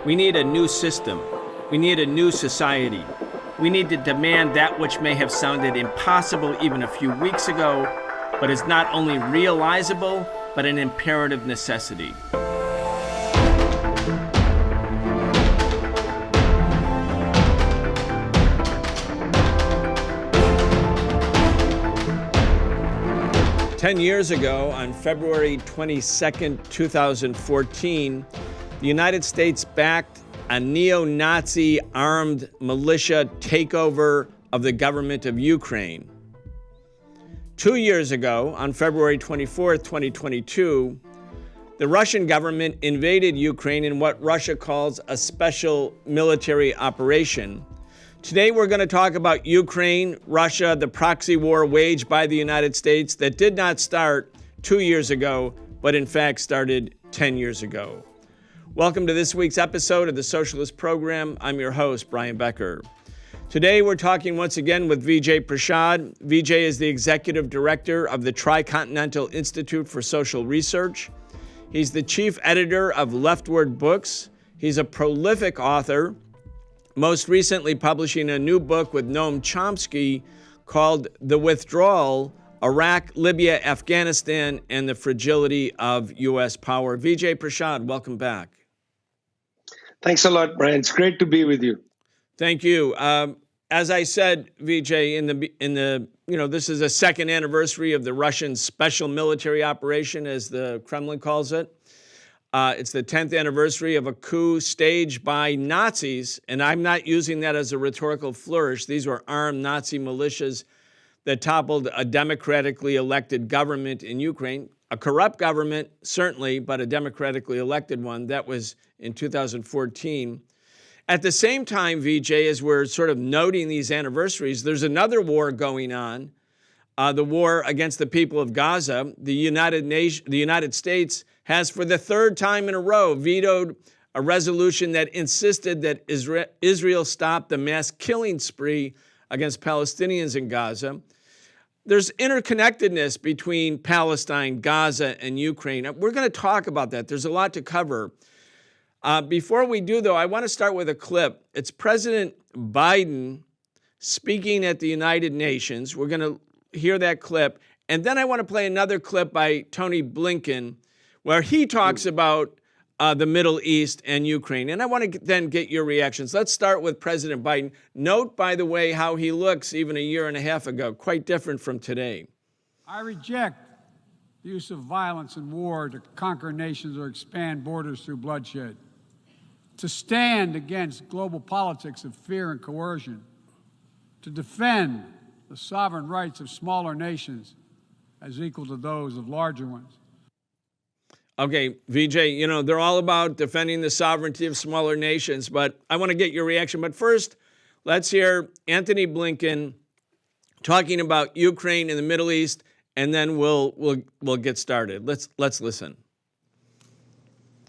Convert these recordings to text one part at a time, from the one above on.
We need a new system. We need a new society. We need to demand that which may have sounded impossible even a few weeks ago, but is not only realizable, but an imperative necessity. Ten years ago, on February 22nd, 2014, the United States backed a neo-Nazi armed militia takeover of the government of Ukraine. 2 years ago, on February 24th, 2022, the Russian government invaded Ukraine in what Russia calls a special military operation. Today, we're going to talk about Ukraine, Russia, the proxy war waged by the United States that did not start 2 years ago, but in fact started 10 years ago. Welcome to this week's episode of the Socialist Program. I'm your host, Brian Becker. Today, we're talking once again with Vijay Prashad. Vijay is the executive director of the Tricontinental Institute for Social Research. He's the chief editor of LeftWord Books. He's a prolific author, most recently publishing a new book with Noam Chomsky called The Withdrawal, Iraq, Libya, Afghanistan, and the Fragility of U.S. Power. Vijay Prashad, welcome back. Thanks a lot, Brian. It's great to be with you. Thank you. As I said, Vijay, this is a second anniversary of the Russian special military operation, as the Kremlin calls it. It's the 10th anniversary of a coup staged by Nazis, and I'm not using that as a rhetorical flourish. These were armed Nazi militias that toppled a democratically elected government in Ukraine, a corrupt government, certainly, but a democratically elected one. That was in 2014. At the same time, Vijay, as we're sort of noting these anniversaries, there's another war going on, the war against the people of Gaza. The United States has, for the third time in a row, vetoed a resolution that insisted that Israel stop the mass killing spree against Palestinians in Gaza. There's interconnectedness between Palestine, Gaza, and Ukraine. We're going to talk about that. There's a lot to cover. Before we do, though, I want to start with a clip. It's President Biden speaking at the United Nations. We're going to hear that clip. And then I want to play another clip by Tony Blinken, where he talks about the Middle East and Ukraine. And I want to then get your reactions. Let's start with President Biden. Note, by the way, how he looks even a year and a half ago, quite different from today. I reject the use of violence and war to conquer nations or expand borders through bloodshed, to stand against global politics of fear and coercion, to defend the sovereign rights of smaller nations as equal to those of larger ones. Okay, Vijay, they're all about defending the sovereignty of smaller nations, but I want to get your reaction. But first, let's hear Antony Blinken talking about Ukraine and the Middle East, and then we'll get started. Let's listen.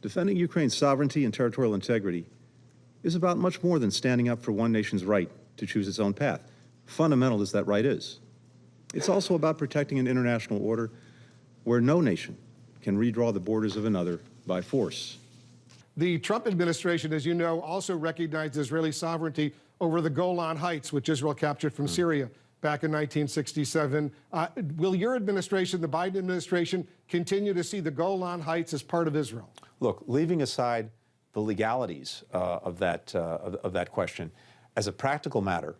Defending Ukraine's sovereignty and territorial integrity is about much more than standing up for one nation's right to choose its own path, fundamental as that right is. It's also about protecting an international order where no nation can redraw the borders of another by force. The Trump administration, as you know, also recognized Israeli sovereignty over the Golan Heights, which Israel captured from Syria back in 1967. Will your administration, the Biden administration, continue to see the Golan Heights as part of Israel? Look, leaving aside the legalities of that question, as a practical matter,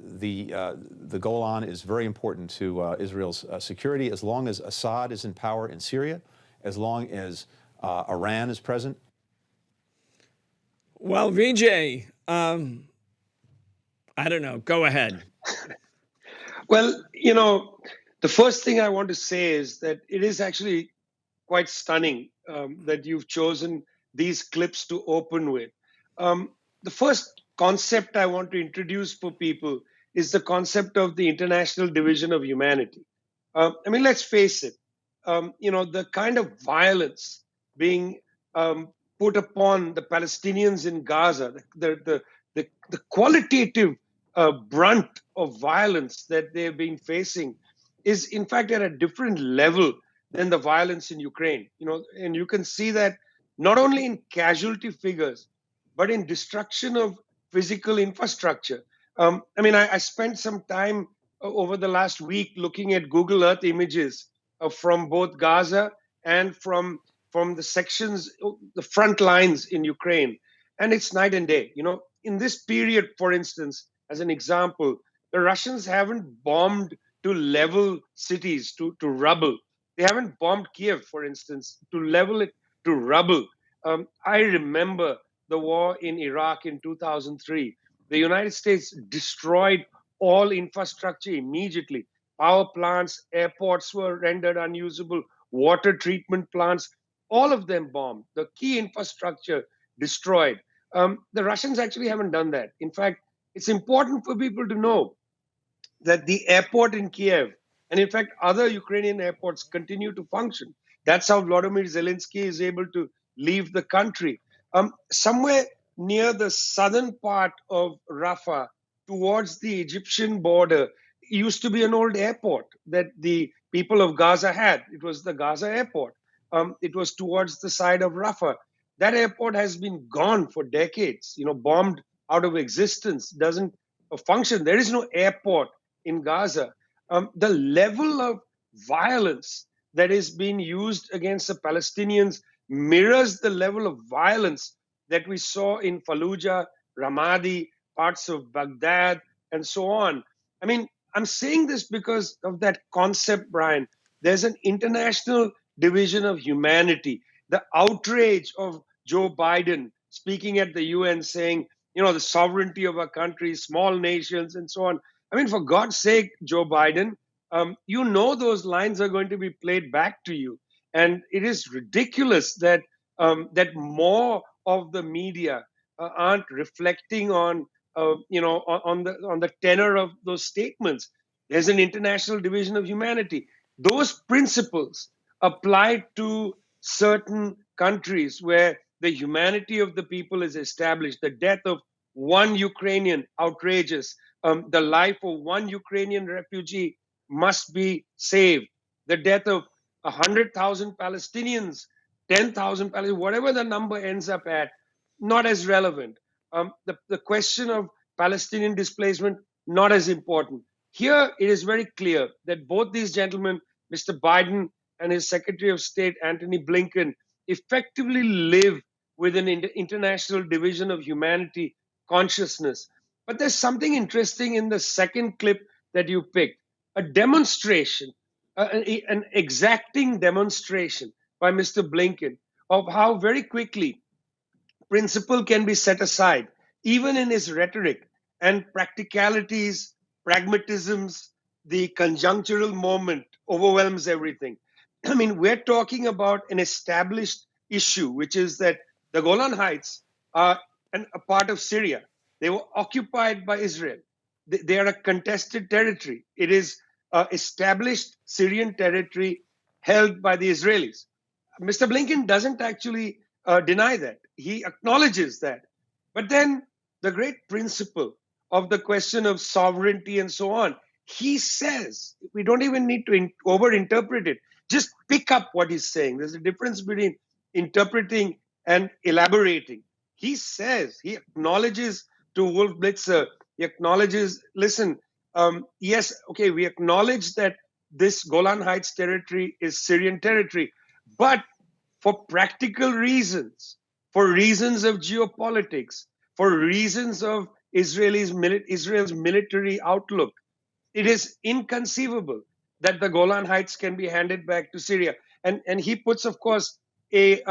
the Golan is very important to Israel's security. As long as Assad is in power in Syria, as long as Iran is present. Well, Vijay, I don't know. Go ahead. Well, the first thing I want to say is that it is actually quite stunning that you've chosen these clips to open with. The first concept I want to introduce for people is the concept of the International Division of Humanity. Let's face it, the kind of violence being put upon the Palestinians in Gaza, the qualitative brunt of violence that they've been facing is in fact at a different level than the violence in Ukraine. And you can see that not only in casualty figures, but in destruction of physical infrastructure. I spent some time over the last week looking at Google Earth images from both Gaza and from the sections, the front lines in Ukraine, and it's night and day. In this period, for instance, as an example, the Russians haven't bombed to level cities to rubble. They haven't bombed Kiev, for instance, to level it to rubble. I remember the war in Iraq in 2003. The United States destroyed all infrastructure immediately. Power plants, airports were rendered unusable, water treatment plants, all of them bombed. The key infrastructure destroyed. The Russians actually haven't done that. In fact, it's important for people to know that the airport in Kiev, and in fact, other Ukrainian airports continue to function. That's how Volodymyr Zelensky is able to leave the country. Somewhere near the southern part of Rafah, towards the Egyptian border, used to be an old airport that the people of Gaza had. It was the Gaza airport. It was towards the side of Rafah. That airport has been gone for decades, bombed out of existence, doesn't function. There is no airport in Gaza. The level of violence that is being used against the Palestinians mirrors the level of violence that we saw in Fallujah, Ramadi, parts of Baghdad, and so on. I'm saying this because of that concept, Brian. There's an international division of humanity. The outrage of Joe Biden speaking at the UN saying, the sovereignty of our country, small nations, and so on. For God's sake, Joe Biden, those lines are going to be played back to you. And it is ridiculous that that more of the media aren't reflecting on the tenor of those statements. There's an international division of humanity. Those principles apply to certain countries where the humanity of the people is established. The death of one Ukrainian, outrageous. The life of one Ukrainian refugee must be saved. The death of 100,000 Palestinians, 10,000 Palestinians, whatever the number ends up at, not as relevant. The question of Palestinian displacement, not as important. Here, it is very clear that both these gentlemen, Mr. Biden and his Secretary of State, Antony Blinken, effectively live with an international division of humanity consciousness. But there's something interesting in the second clip that you picked, a demonstration, an exacting demonstration by Mr. Blinken of how very quickly principle can be set aside, even in his rhetoric, and practicalities, pragmatisms, the conjunctural moment overwhelms everything. We're talking about an established issue, which is that the Golan Heights are a part of Syria. They were occupied by Israel. They are a contested territory. It is established Syrian territory held by the Israelis. Mr. Blinken doesn't actually deny that. He acknowledges that. But then the great principle of the question of sovereignty and so on, he says, we don't even need to overinterpret it. Just pick up what he's saying. There's a difference between interpreting and elaborating. He says, he acknowledges to Wolf Blitzer, he acknowledges, listen, yes, okay, we acknowledge that this Golan Heights territory is Syrian territory, but for practical reasons, for reasons of geopolitics, for reasons of Israel's military outlook, it is inconceivable that the Golan Heights can be handed back to Syria. And he puts, of course, a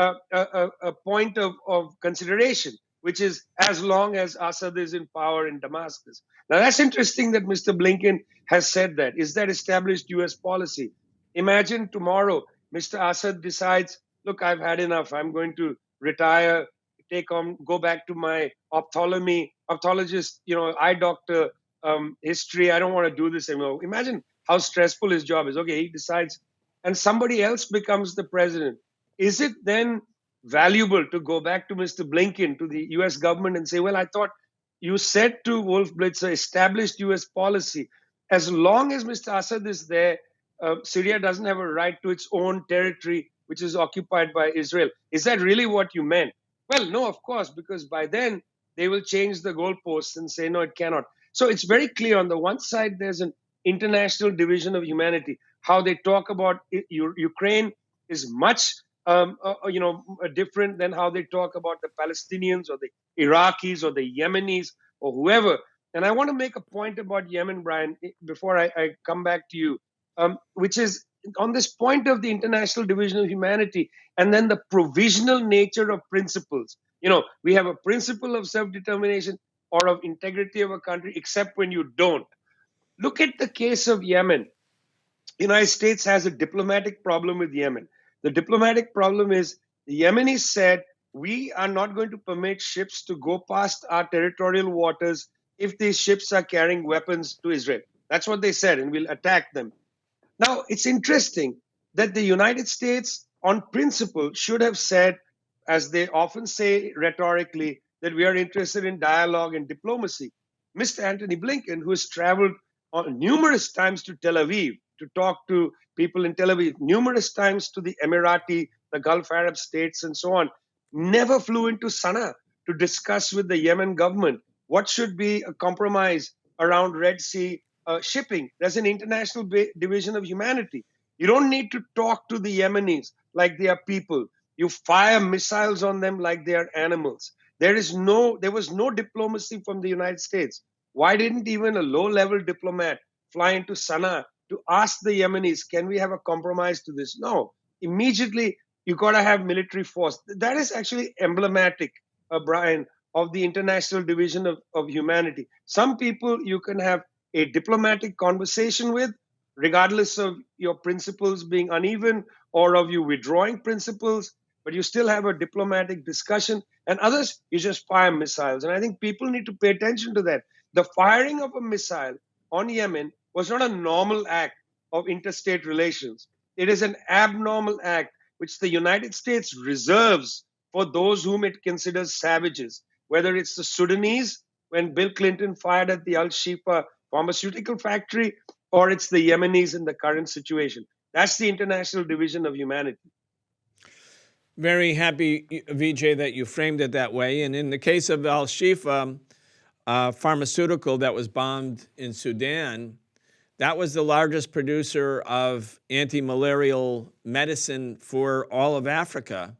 point of consideration, which is as long as Assad is in power in Damascus. Now, that's interesting that Mr. Blinken has said that. Is that established U.S. policy? Imagine tomorrow Mr. Assad decides, look, I've had enough. I'm going to retire, go back to my ophthalmologist, eye doctor history. I don't want to do this anymore. Imagine how stressful his job is. Okay, he decides, and somebody else becomes the president. Is it then valuable to go back to Mr. Blinken, to the U.S. government, and say, well, I thought you said to Wolf Blitzer, established U.S. policy. As long as Mr. Assad is there, Syria doesn't have a right to its own territory which is occupied by Israel. Is that really what you meant? Well, no, of course, because by then they will change the goalposts and say, no, it cannot. So it's very clear on the one side, there's an international division of humanity. How they talk about Ukraine is much different than how they talk about the Palestinians or the Iraqis or the Yemenis or whoever. And I want to make a point about Yemen, Brian, before I come back to you, which is on this point of the international division of humanity and then the provisional nature of principles. We have a principle of self-determination or of integrity of a country, except when you don't. Look at the case of Yemen. The United States has a diplomatic problem with Yemen. The diplomatic problem is the Yemenis said, we are not going to permit ships to go past our territorial waters if these ships are carrying weapons to Israel. That's what they said, and we'll attack them. Now, it's interesting that the United States, on principle, should have said, as they often say rhetorically, that we are interested in dialogue and diplomacy. Mr. Antony Blinken, who has traveled numerous times to Tel Aviv to talk to people in Tel Aviv, numerous times to the Emirati, the Gulf Arab states, and so on, never flew into Sana'a to discuss with the Yemen government what should be a compromise around Red Sea shipping. There's an international division of humanity. You don't need to talk to the Yemenis like they are people. You fire missiles on them like they are animals. There was no diplomacy from the United States. Why didn't even a low-level diplomat fly into Sana'a to ask the Yemenis, can we have a compromise to this? No. Immediately, you got to have military force. That is actually emblematic, Brian, of the international division of humanity. Some people you can have a diplomatic conversation with, regardless of your principles being uneven or of you withdrawing principles, but you still have a diplomatic discussion. And others, you just fire missiles. And I think people need to pay attention to that. The firing of a missile on Yemen was not a normal act of interstate relations. It is an abnormal act which the United States reserves for those whom it considers savages, whether it's the Sudanese, when Bill Clinton fired at the Al-Shifa pharmaceutical factory, or it's the Yemenis in the current situation. That's the international division of humanity. Very happy, Vijay, that you framed it that way. And in the case of Al-Shifa pharmaceutical that was bombed in Sudan, that was the largest producer of anti-malarial medicine for all of Africa,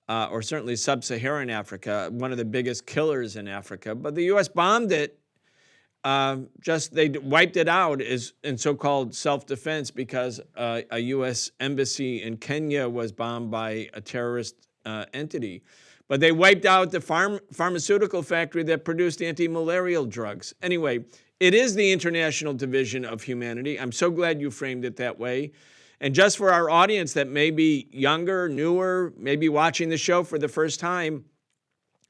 or certainly sub-Saharan Africa, one of the biggest killers in Africa. But the U.S. bombed it. They wiped it out in so-called self-defense because a U.S. embassy in Kenya was bombed by a terrorist entity. But they wiped out the pharmaceutical factory that produced anti-malarial drugs. Anyway, it is the international division of humanity. I'm so glad you framed it that way. And just for our audience that may be younger, newer, maybe watching the show for the first time,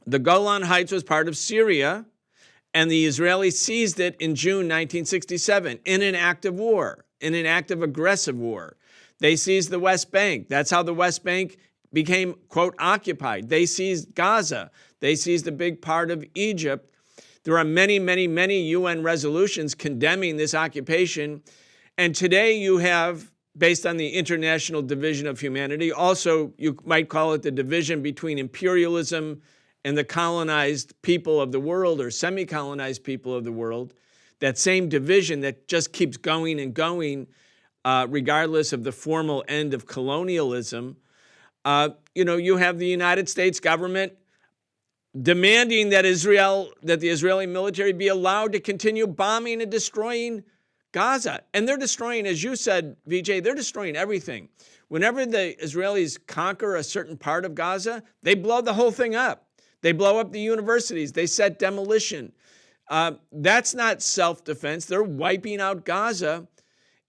the Golan Heights was part of Syria, and the Israelis seized it in June 1967 in an act of war, in an act of aggressive war. They seized the West Bank. That's how the West Bank became, quote, occupied. They seized Gaza. They seized a big part of Egypt. There are many, many, many UN resolutions condemning this occupation. And today you have, based on the international division of humanity, also you might call it the division between imperialism and the colonized people of the world or semi-colonized people of the world, that same division that just keeps going and going regardless of the formal end of colonialism. You have the United States government demanding that the Israeli military be allowed to continue bombing and destroying Gaza. And they're destroying, as you said, Vijay, they're destroying everything. Whenever the Israelis conquer a certain part of Gaza, they blow the whole thing up. They blow up the universities. They set demolition. That's not self-defense. They're wiping out Gaza.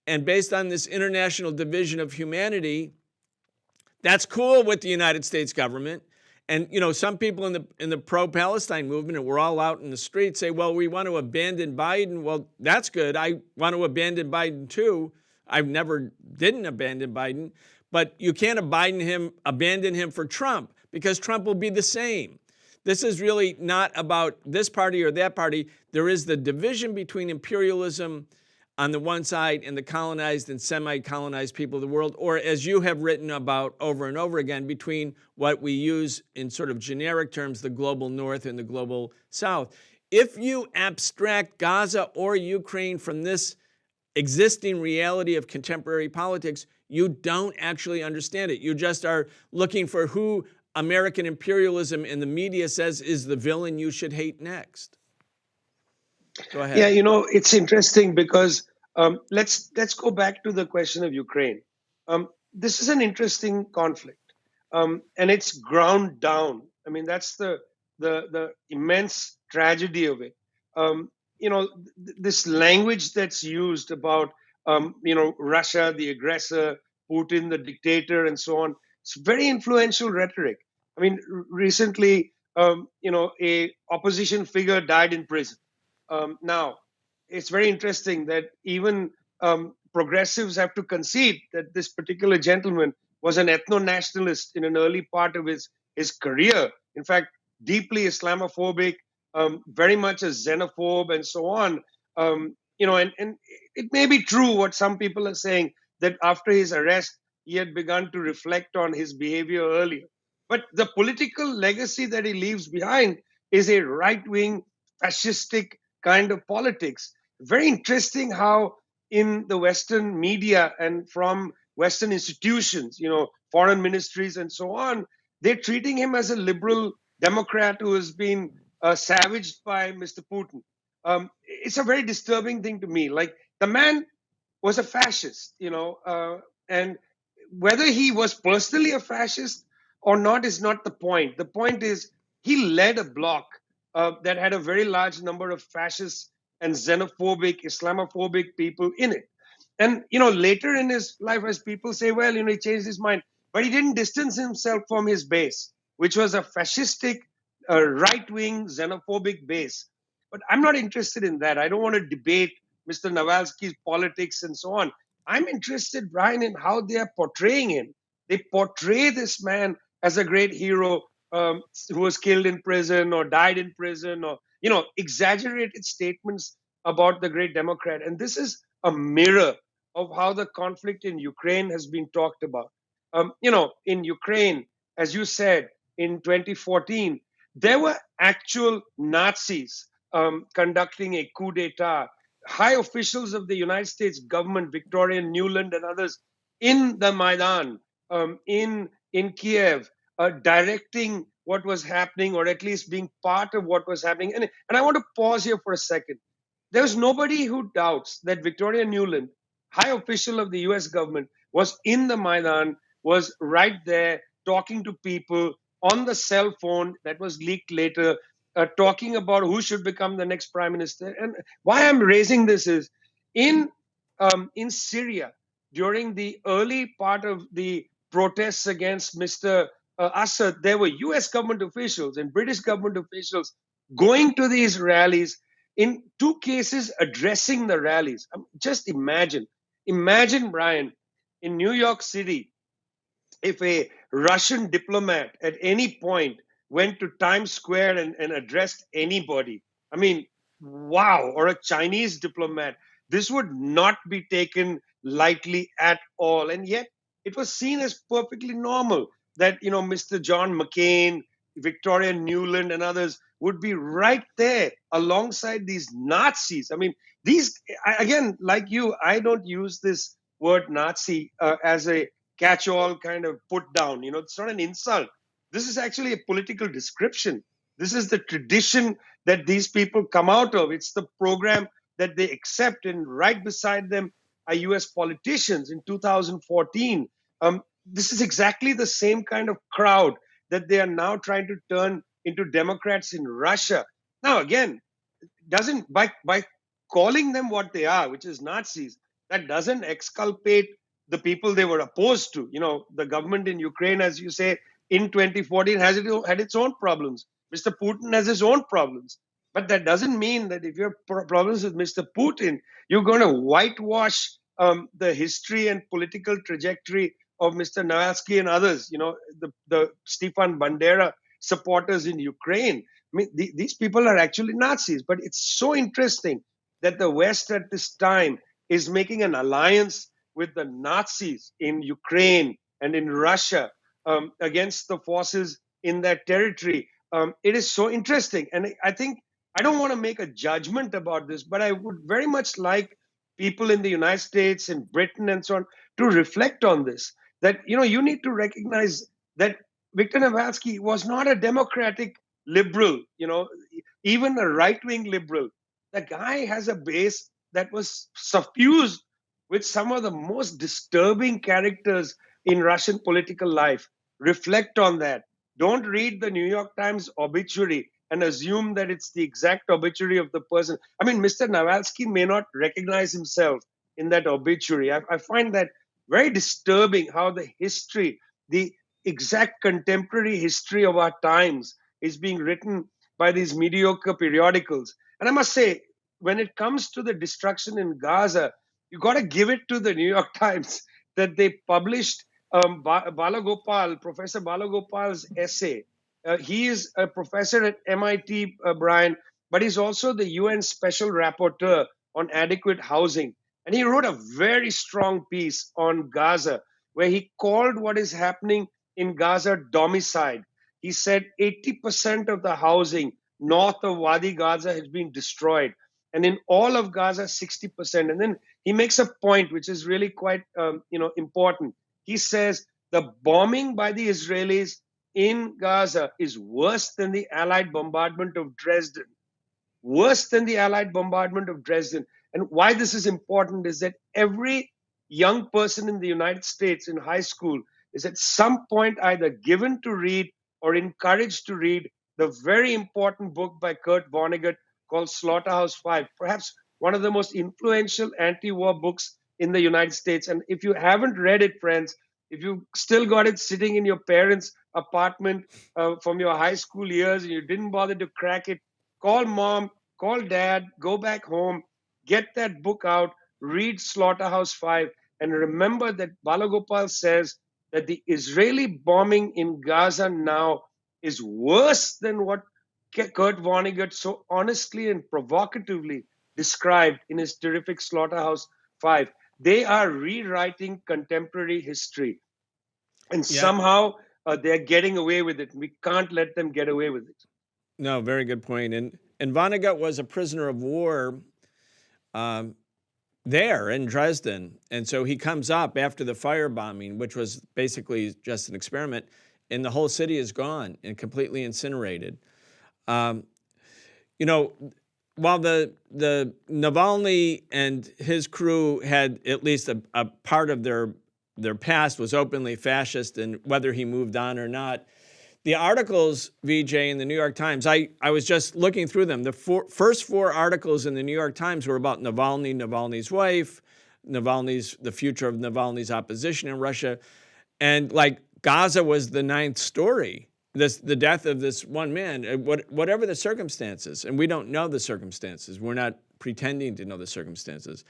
And based on this international division of humanity, that's cool with the United States government. And, some people in the pro-Palestine movement, and we're all out in the streets, say, well, we want to abandon Biden. Well, that's good. I want to abandon Biden too. I didn't abandon Biden. But you can't abandon him for Trump, because Trump will be the same. This is really not about this party or that party. There is the division between imperialism on the one side and the colonized and semi-colonized people of the world, or as you have written about over and over again, between what we use in sort of generic terms, the global north and the global south. If you abstract Gaza or Ukraine from this existing reality of contemporary politics, you don't actually understand it. You just are looking for who American imperialism in the media says is the villain you should hate next. Go ahead. Yeah, it's interesting because let's go back to the question of Ukraine. This is an interesting conflict, and it's ground down. I mean, that's the immense tragedy of it. This language that's used about Russia, the aggressor, Putin, the dictator, and so on. It's very influential rhetoric. I mean, recently, a opposition figure died in prison. Now, it's very interesting that even progressives have to concede that this particular gentleman was an ethno-nationalist in an early part of his career. In fact, deeply Islamophobic, very much a xenophobe, and so on. And it may be true what some people are saying, that after his arrest, he had begun to reflect on his behavior earlier. But the political legacy that he leaves behind is a right-wing, fascistic kind of politics. Very interesting how in the Western media and from Western institutions, foreign ministries and so on, they're treating him as a liberal Democrat who has been savaged by Mr. Putin. It's a very disturbing thing to me. Like, the man was a fascist, and whether he was personally a fascist or not is not the point. The point is he led a bloc that had a very large number of fascist and xenophobic, Islamophobic people in it. And, later in his life, as people say, well, he changed his mind, but he didn't distance himself from his base, which was a fascistic, right-wing, xenophobic base. But I'm not interested in that. I don't want to debate Mr. Navalny's politics and so on. I'm interested, Brian, in how they are portraying him. They portray this man as a great hero who was killed in prison or died in prison, or exaggerated statements about the great Democrat. And this is a mirror of how the conflict in Ukraine has been talked about. In Ukraine, as you said, in 2014, there were actual Nazis conducting a coup d'etat. High officials of the United States government, Victoria Nuland and others, in the Maidan, in Kiev, directing what was happening, or at least being part of what was happening. And I want to pause here for a second. There's nobody who doubts that Victoria Nuland, high official of the US government, was in the Maidan, was right there talking to people on the cell phone that was leaked later, talking about who should become the next prime minister. And why I'm raising this is in Syria, during the early part of the protests against Mr. Assad, there were US government officials and British government officials going to these rallies, in two cases addressing the rallies. Just imagine, Brian, in New York City, if a Russian diplomat at any point went to Times Square and addressed anybody, I mean, wow, or a Chinese diplomat, this would not be taken lightly at all. And yet it was seen as perfectly normal that, Mr. John McCain, Victoria Nuland and others would be right there alongside these Nazis. I mean, again, like you, I don't use this word Nazi as a catch-all kind of put down. It's not an insult. This is actually a political description. This is the tradition that these people come out of. It's the program that they accept, and right beside them are US politicians in 2014. This is exactly the same kind of crowd that they are now trying to turn into Democrats in Russia. Now, again, by calling them what they are, which is Nazis, that doesn't exculpate the people they were opposed to. The government in Ukraine, as you say, in 2014 had its own problems. Mr. Putin has his own problems. But that doesn't mean that if you have problems with Mr. Putin, you're going to whitewash the history and political trajectory of Mr. Navalny and others, the Stefan Bandera supporters in Ukraine. I mean, these people are actually Nazis. But it's so interesting that the West at this time is making an alliance with the Nazis in Ukraine and in Russia against the forces in that territory. It is so interesting. And I think I don't want to make a judgment about this, but I would very much like people in the United States and Britain and so on to reflect on this. That, you need to recognize that Viktor Navalny was not a democratic liberal, even a right-wing liberal. The guy has a base that was suffused with some of the most disturbing characters in Russian political life. Reflect on that. Don't read the New York Times obituary and assume that it's the exact obituary of the person. I mean, Mr. Navalny may not recognize himself in that obituary. I find that very disturbing, how the history, the exact contemporary history of our times is being written by these mediocre periodicals. And I must say, when it comes to the destruction in Gaza, you got to give it to the New York Times that they published Professor Balagopal's essay. He is a professor at MIT, Brian, but he's also the UN Special Rapporteur on adequate housing. And he wrote a very strong piece on Gaza, where he called what is happening in Gaza domicide. He said 80% of the housing north of Wadi Gaza has been destroyed. And in all of Gaza, 60%. And then he makes a point which is really quite important. He says the bombing by the Israelis in Gaza is worse than the Allied bombardment of Dresden. Worse than the Allied bombardment of Dresden. And why this is important is that every young person in the United States in high school is at some point either given to read or encouraged to read the very important book by Kurt Vonnegut called Slaughterhouse-Five, perhaps one of the most influential anti-war books in the United States. And if you haven't read it, friends, if you still got it sitting in your parents' apartment from your high school years and you didn't bother to crack it, call mom, call dad, go back home, get that book out, read Slaughterhouse-Five, and remember that Balagopal says that the Israeli bombing in Gaza now is worse than what Kurt Vonnegut so honestly and provocatively described in his terrific Slaughterhouse-Five. They are rewriting contemporary history. And somehow they're getting away with it. We can't let them get away with it. No, very good point. And Vonnegut was a prisoner of war there in Dresden. And so he comes up after the firebombing, which was basically just an experiment, and the whole city is gone and completely incinerated. While the Navalny and his crew had at least a part of their past was openly fascist, and whether he moved on or not, the articles, Vijay, in the New York Times, I was just looking through them. The first four articles in the New York Times were about Navalny, Navalny's wife, the future of Navalny's opposition in Russia, and Gaza was the ninth story. The death of this one man, whatever the circumstances, and we don't know the circumstances. We're not pretending to know the circumstances.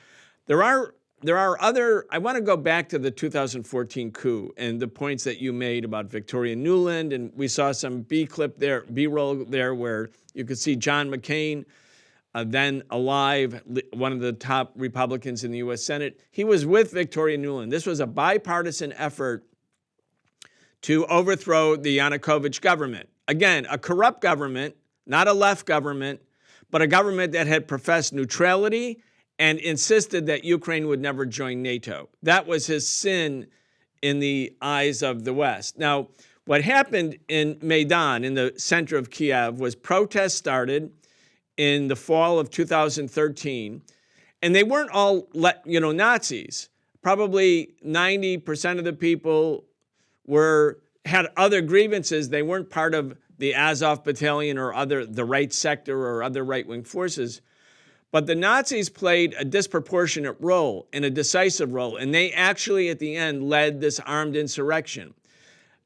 There are other. I want to go back to the 2014 coup and the points that you made about Victoria Nuland, and we saw some B-roll there, where you could see John McCain, then alive, one of the top Republicans in the U.S. Senate. He was with Victoria Nuland. This was a bipartisan effort to overthrow the Yanukovych government. Again, a corrupt government, not a left government, but a government that had professed neutrality and insisted that Ukraine would never join NATO. That was his sin in the eyes of the West. Now, what happened in Maidan, in the center of Kiev, was protests started in the fall of 2013, and they weren't all Nazis. Probably 90% of the people had other grievances. They weren't part of the Azov battalion or the right sector or other right-wing forces. But the Nazis played a disproportionate role and a decisive role, and they actually, at the end, led this armed insurrection.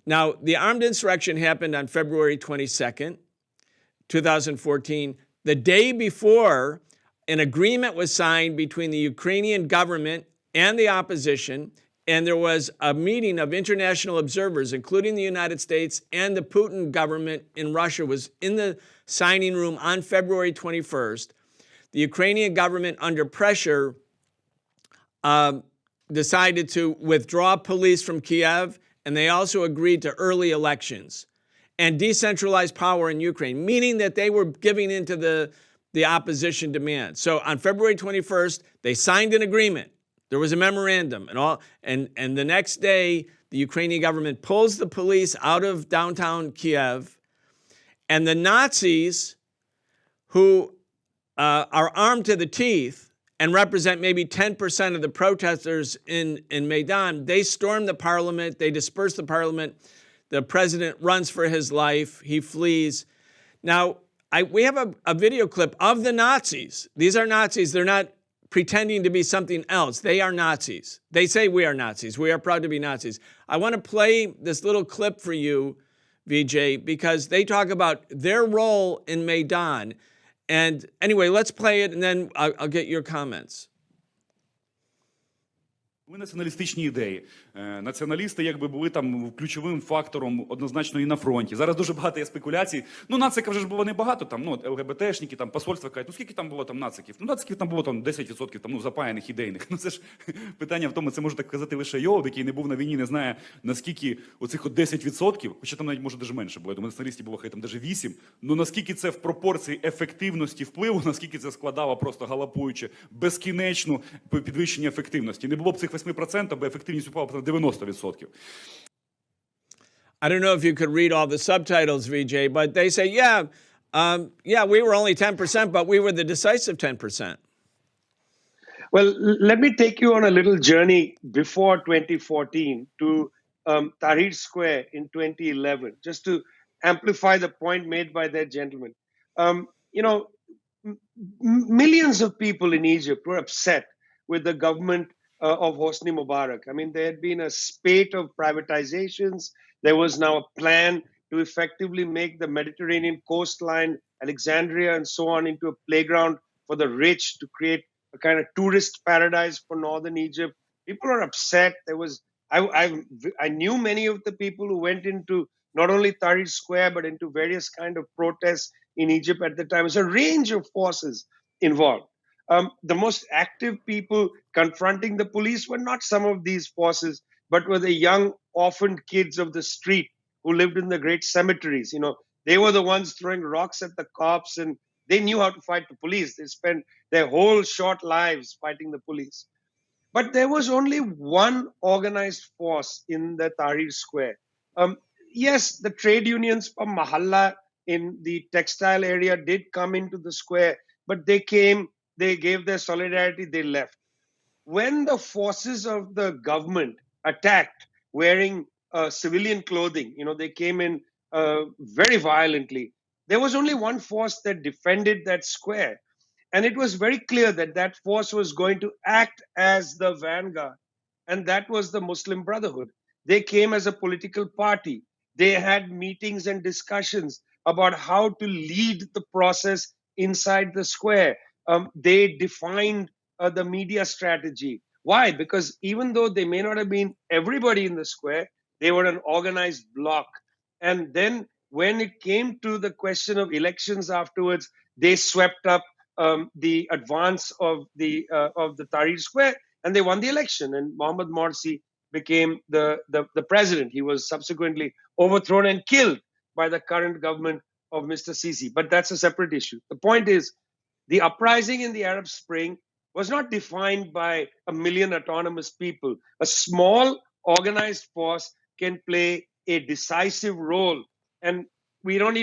Now, the armed insurrection happened on February 22nd, 2014. The day before, an agreement was signed between the Ukrainian government and the opposition, and there was a meeting of international observers, including the United States, and the Putin government in Russia was in the signing room on February 21st. The Ukrainian government, under pressure decided to withdraw police from Kiev, and they also agreed to early elections and decentralized power in Ukraine, meaning that they were giving into the opposition demand. So on February 21st, they signed an agreement. There was a memorandum and the next day, the Ukrainian government pulls the police out of downtown Kiev, and the Nazis, who are armed to the teeth and represent maybe 10% of the protesters in Maidan, they storm the parliament, they disperse the parliament, the president runs for his life, he flees. Now, we have a video clip of the Nazis. These are Nazis, they're not pretending to be something else. They are Nazis. They say we are Nazis. We are proud to be Nazis. I want to play this little clip for you, Vijay, because they talk about their role in Maidan. And anyway, let's play it, and then I'll get your comments. Ми націоналістичні ідеї. Націоналісти якби були там ключовим фактором однозначно і на фронті. Зараз дуже багато є спекуляцій. Ну, нацика вже ж було небагато, там, ну, ЛГБТшники, там, посольства кажуть, ну, скільки там було там нациків? Ну, нациків там було там 10% там, ну, запаяних, ідейних. Ну, це ж питання в тому, це може так казати лише Йов, який не був на війні, не знає, наскільки оцих от 10%, хоча там навіть може дуже менше було, я думаю, націоналістів було хай там навіть 8%, ну, наскільки це в пропорції ефективності впливу, наскільки це складало просто галопуючи безкінечну підвищення ефективності. Не було б цих 8%, бо ефективність упала б на 90%. I don't know if you could read all the subtitles, Vijay, but they say, we were only 10%, but we were the decisive 10%. Well, let me take you on a little journey before 2014 to Tahrir Square in 2011, just to amplify the point made by that gentleman. Millions of people in Egypt were upset with the government of Hosni Mubarak. I mean, there had been a spate of privatizations. There was now a plan to effectively make the Mediterranean coastline, Alexandria, and so on into a playground for the rich, to create a kind of tourist paradise for northern Egypt. People are upset. I knew many of the people who went into not only Tahrir Square, but into various kind of protests in Egypt at the time. There's a range of forces involved. The most active people confronting the police were not some of these forces, but were the young orphaned kids of the street who lived in the great cemeteries. You know, they were the ones throwing rocks at the cops, and they knew how to fight the police. They spent their whole short lives fighting the police. But there was only one organized force in the Tahrir Square. Yes, the trade unions from Mahalla in the textile area did come into the square, but they came, they gave their solidarity, they left. When the forces of the government attacked wearing civilian clothing, you know, they came in very violently, there was only one force that defended that square. And it was very clear that that force was going to act as the vanguard. And that was the Muslim Brotherhood. They came as a political party. They had meetings and discussions about how to lead the process inside the square. They defined the media strategy. Why? Because even though they may not have been everybody in the square, they were an organized bloc. And then when it came to the question of elections afterwards, they swept up the advance of the Tahrir Square, and they won the election. And Mohammad Morsi became the president. He was subsequently overthrown and killed by the current government of Mr. Sisi. But that's a separate issue. The point is, the uprising in the Arab Spring was not defined by a million autonomous people. A small organized force can play a decisive role. And we didn't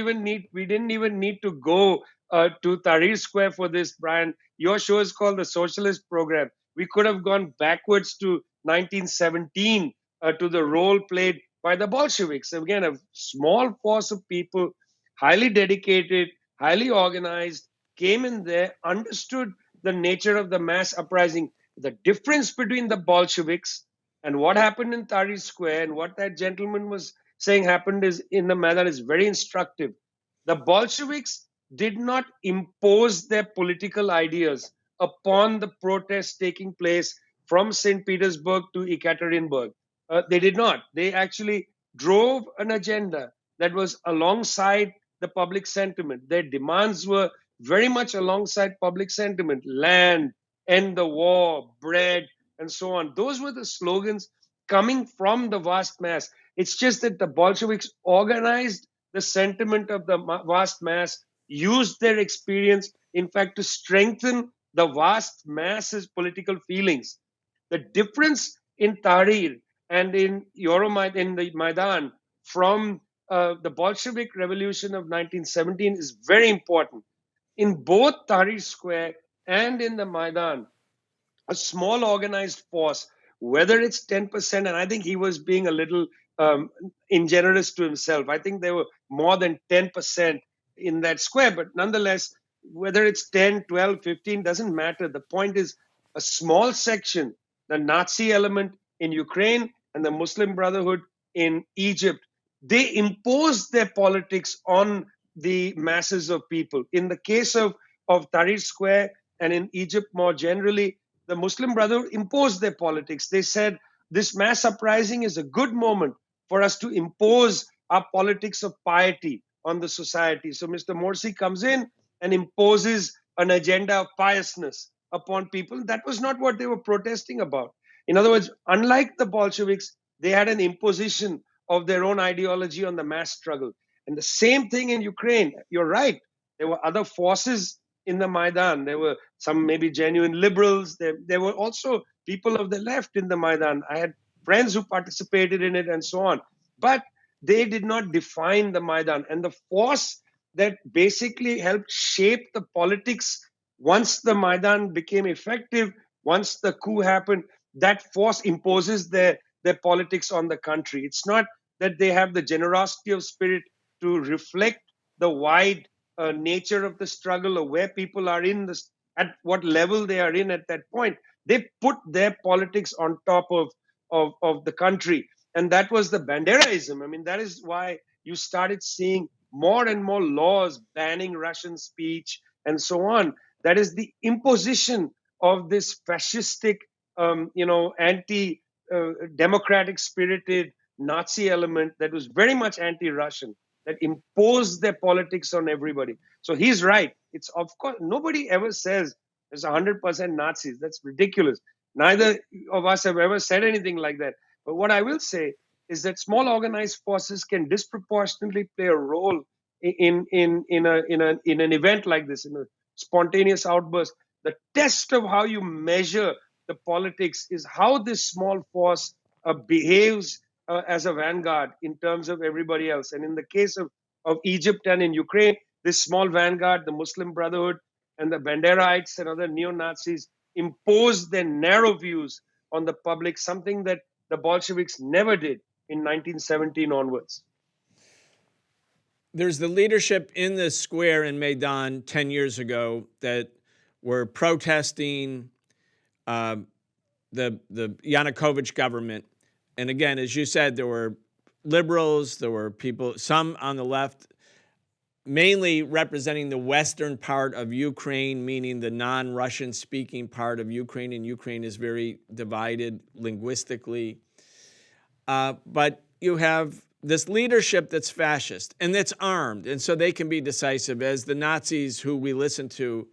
even need to go to Tahrir Square for this, Brian. Your show is called The Socialist Program. We could have gone backwards to 1917 to the role played by the Bolsheviks. Again, a small force of people, highly dedicated, highly organized, came in there, understood the nature of the mass uprising. The difference between the Bolsheviks and what happened in Tahrir Square and what that gentleman was saying happened is in the manner is very instructive. The Bolsheviks did not impose their political ideas upon the protests taking place from St. Petersburg to Ekaterinburg. They did not. They actually drove an agenda that was alongside the public sentiment. Their demands were very much alongside public sentiment: land, end the war, bread, and so on. Those were the slogans coming from the vast mass. It's just that the Bolsheviks organized the sentiment of the vast mass, used their experience, in fact, to strengthen the vast mass's political feelings. The difference in Tahrir and in in the Maidan from the Bolshevik Revolution of 1917 is very important. In both Tahrir Square and in the Maidan, a small organized force, whether it's 10%, and I think he was being a little ingenuous to himself. I think there were more than 10% in that square, but nonetheless, whether it's 10, 12, 15, doesn't matter. The point is a small section, the Nazi element in Ukraine and the Muslim Brotherhood in Egypt, they imposed their politics on the masses of people. In the case of Tahrir Square and in Egypt more generally, the Muslim Brotherhood imposed their politics. They said this mass uprising is a good moment for us to impose our politics of piety on the society. So Mr. Morsi comes in and imposes an agenda of piousness upon people. That was not what they were protesting about. In other words, unlike the Bolsheviks, they had an imposition of their own ideology on the mass struggle. And the same thing in Ukraine. You're right. There were other forces in the Maidan. There were some maybe genuine liberals. There were also people of the left in the Maidan. I had friends who participated in it and so on. But they did not define the Maidan. And the force that basically helped shape the politics once the Maidan became effective, once the coup happened, that force imposes their politics on the country. It's not that they have the generosity of spirit to reflect the wide nature of the struggle or where people are in this, at what level they are in at that point. They put their politics on top of the country. And that was the Banderaism. I mean, that is why you started seeing more and more laws banning Russian speech and so on. That is the imposition of this fascistic, anti-democratic spirited Nazi element that was very much anti-Russian, that imposed their politics on everybody. So he's right. It's, of course, nobody ever says there's 100% Nazis. That's ridiculous. Neither of us have ever said anything like that. But what I will say is that small organized forces can disproportionately play a role in an event like this, in a spontaneous outburst. The test of how you measure the politics is how this small force behaves as a vanguard in terms of everybody else. And in the case of Egypt and in Ukraine, this small vanguard, the Muslim Brotherhood and the Banderaites and other neo-Nazis, imposed their narrow views on the public, something that the Bolsheviks never did in 1917 onwards. There's the leadership in the square in Maidan 10 years ago that were protesting the Yanukovych government. And again, as you said, there were liberals, there were people, some on the left, mainly representing the western part of Ukraine, meaning the non-Russian speaking part of Ukraine, and Ukraine is very divided linguistically. But you have this leadership that's fascist and that's armed, and so they can be decisive, as the Nazis who we listen to,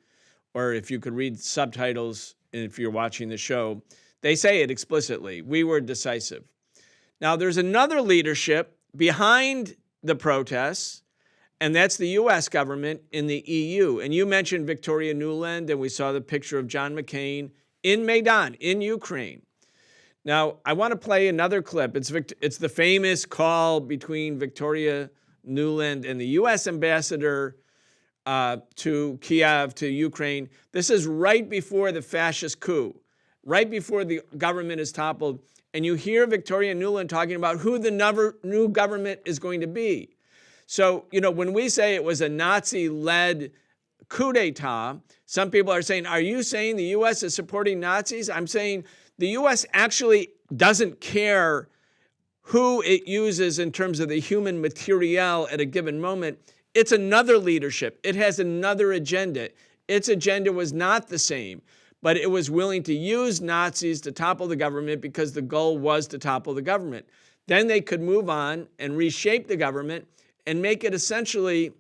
or if you could read subtitles if you're watching the show, they say it explicitly. We were decisive. Now, there's another leadership behind the protests, and that's the U.S. government in the EU. And you mentioned Victoria Nuland, and we saw the picture of John McCain in Maidan, in Ukraine. Now, I want to play another clip. It's the famous call between Victoria Nuland and the U.S. ambassador to Kiev, to Ukraine. This is right before the fascist coup, right before the government is toppled. And you hear Victoria Nuland talking about who the new government is going to be. So, when we say it was a Nazi-led coup d'etat, some people are saying, are you saying the U.S. is supporting Nazis? I'm saying the U.S. actually doesn't care who it uses in terms of the human materiel at a given moment. It's another leadership. It has another agenda. Its agenda was not the same, but it was willing to use Nazis to topple the government because the goal was to topple the government. Then they could move on and reshape the government and make it essentially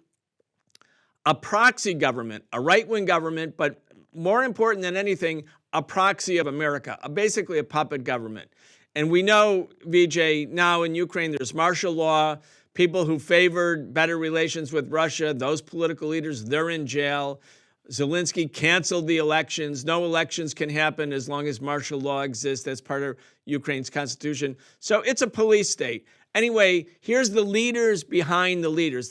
a proxy government, a right-wing government, but more important than anything, a proxy of America, basically a puppet government. And we know, Vijay, now in Ukraine, there's martial law. People who favored better relations with Russia, those political leaders, they're in jail. Zelensky canceled the elections. No elections can happen as long as martial law exists. That's part of Ukraine's constitution. So it's a police state. Anyway, here's the leaders behind the leaders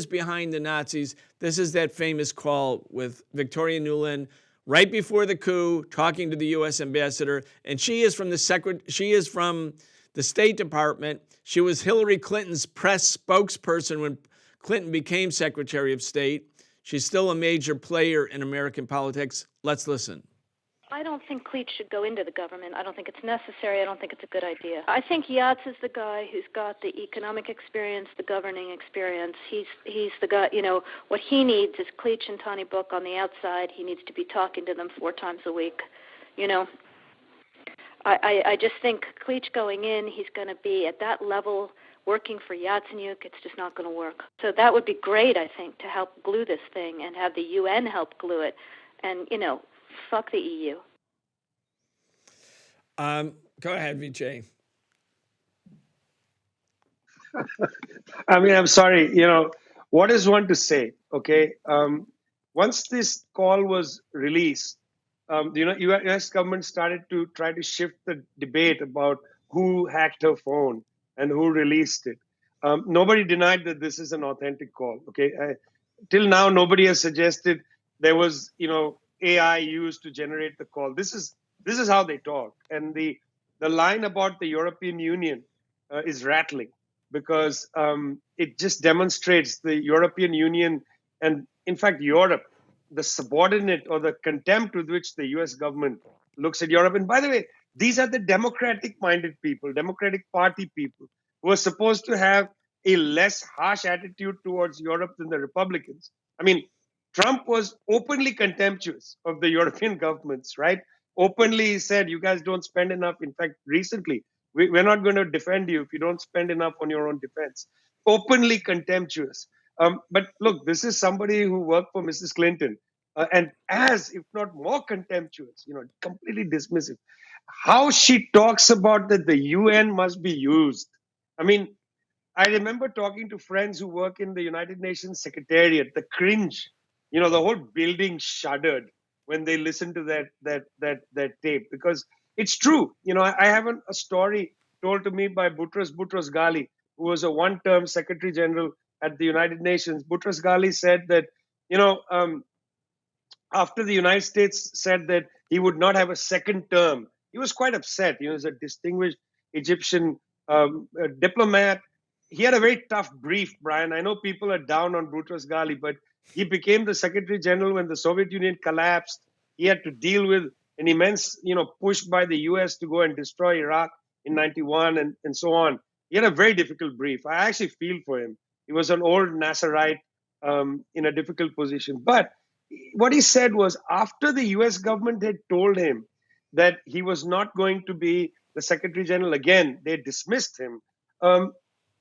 behind the Nazis. This is that famous call with Victoria Nuland right before the coup, talking to the U.S. ambassador, and she is from the State Department. She was Hillary Clinton's press spokesperson when Clinton became Secretary of State. She's still a major player in American politics. Let's listen. I don't think Cleach should go into the government. I don't think it's necessary. I don't think it's a good idea. I think Yats is the guy who's got the economic experience, the governing experience. He's the guy, what he needs is Cleach and Tony Book on the outside. He needs to be talking to them 4 times a week, I just think Cleach going in, he's going to be at that level working for Yatsenyuk. It's just not going to work. So that would be great, I think, to help glue this thing and have the UN help glue it. And, fuck the EU. Go ahead, Vijay. I mean, I'm sorry. What is one to say? Okay. Once this call was released, the U.S. government started to try to shift the debate about who hacked her phone and who released it. Nobody denied that this is an authentic call. Okay. Till now, nobody has suggested there was, AI used to generate the call. This is how they talk. And the line about the European Union is rattling because it just demonstrates the European Union and, in fact, Europe, the subordinate or the contempt with which the U.S. government looks at Europe. And by the way, these are the democratic-minded people, Democratic Party people, who are supposed to have a less harsh attitude towards Europe than the Republicans. I mean, Trump was openly contemptuous of the European governments, right? Openly said, you guys don't spend enough. In fact, recently, we're not going to defend you if you don't spend enough on your own defense. Openly contemptuous. But look, this is somebody who worked for Mrs. Clinton and as, if not more contemptuous, completely dismissive. How she talks about that the UN must be used. I mean, I remember talking to friends who work in the United Nations Secretariat, the cringe. The whole building shuddered when they listened to that tape because it's true. I have a story told to me by Boutros Ghali, who was a one-term Secretary General at the United Nations. Boutros Ghali said that, after the United States said that he would not have a second term, he was quite upset. He was a distinguished Egyptian diplomat. He had a very tough brief, Brian. I know people are down on Boutros Ghali, but he became the Secretary General when the Soviet Union collapsed. He had to deal with an immense, push by the U.S. to go and destroy Iraq in 91 and so on. He had a very difficult brief. I actually feel for him. He was an old Nasserite in a difficult position. But what he said was after the U.S. government had told him that he was not going to be the Secretary General again, they dismissed him.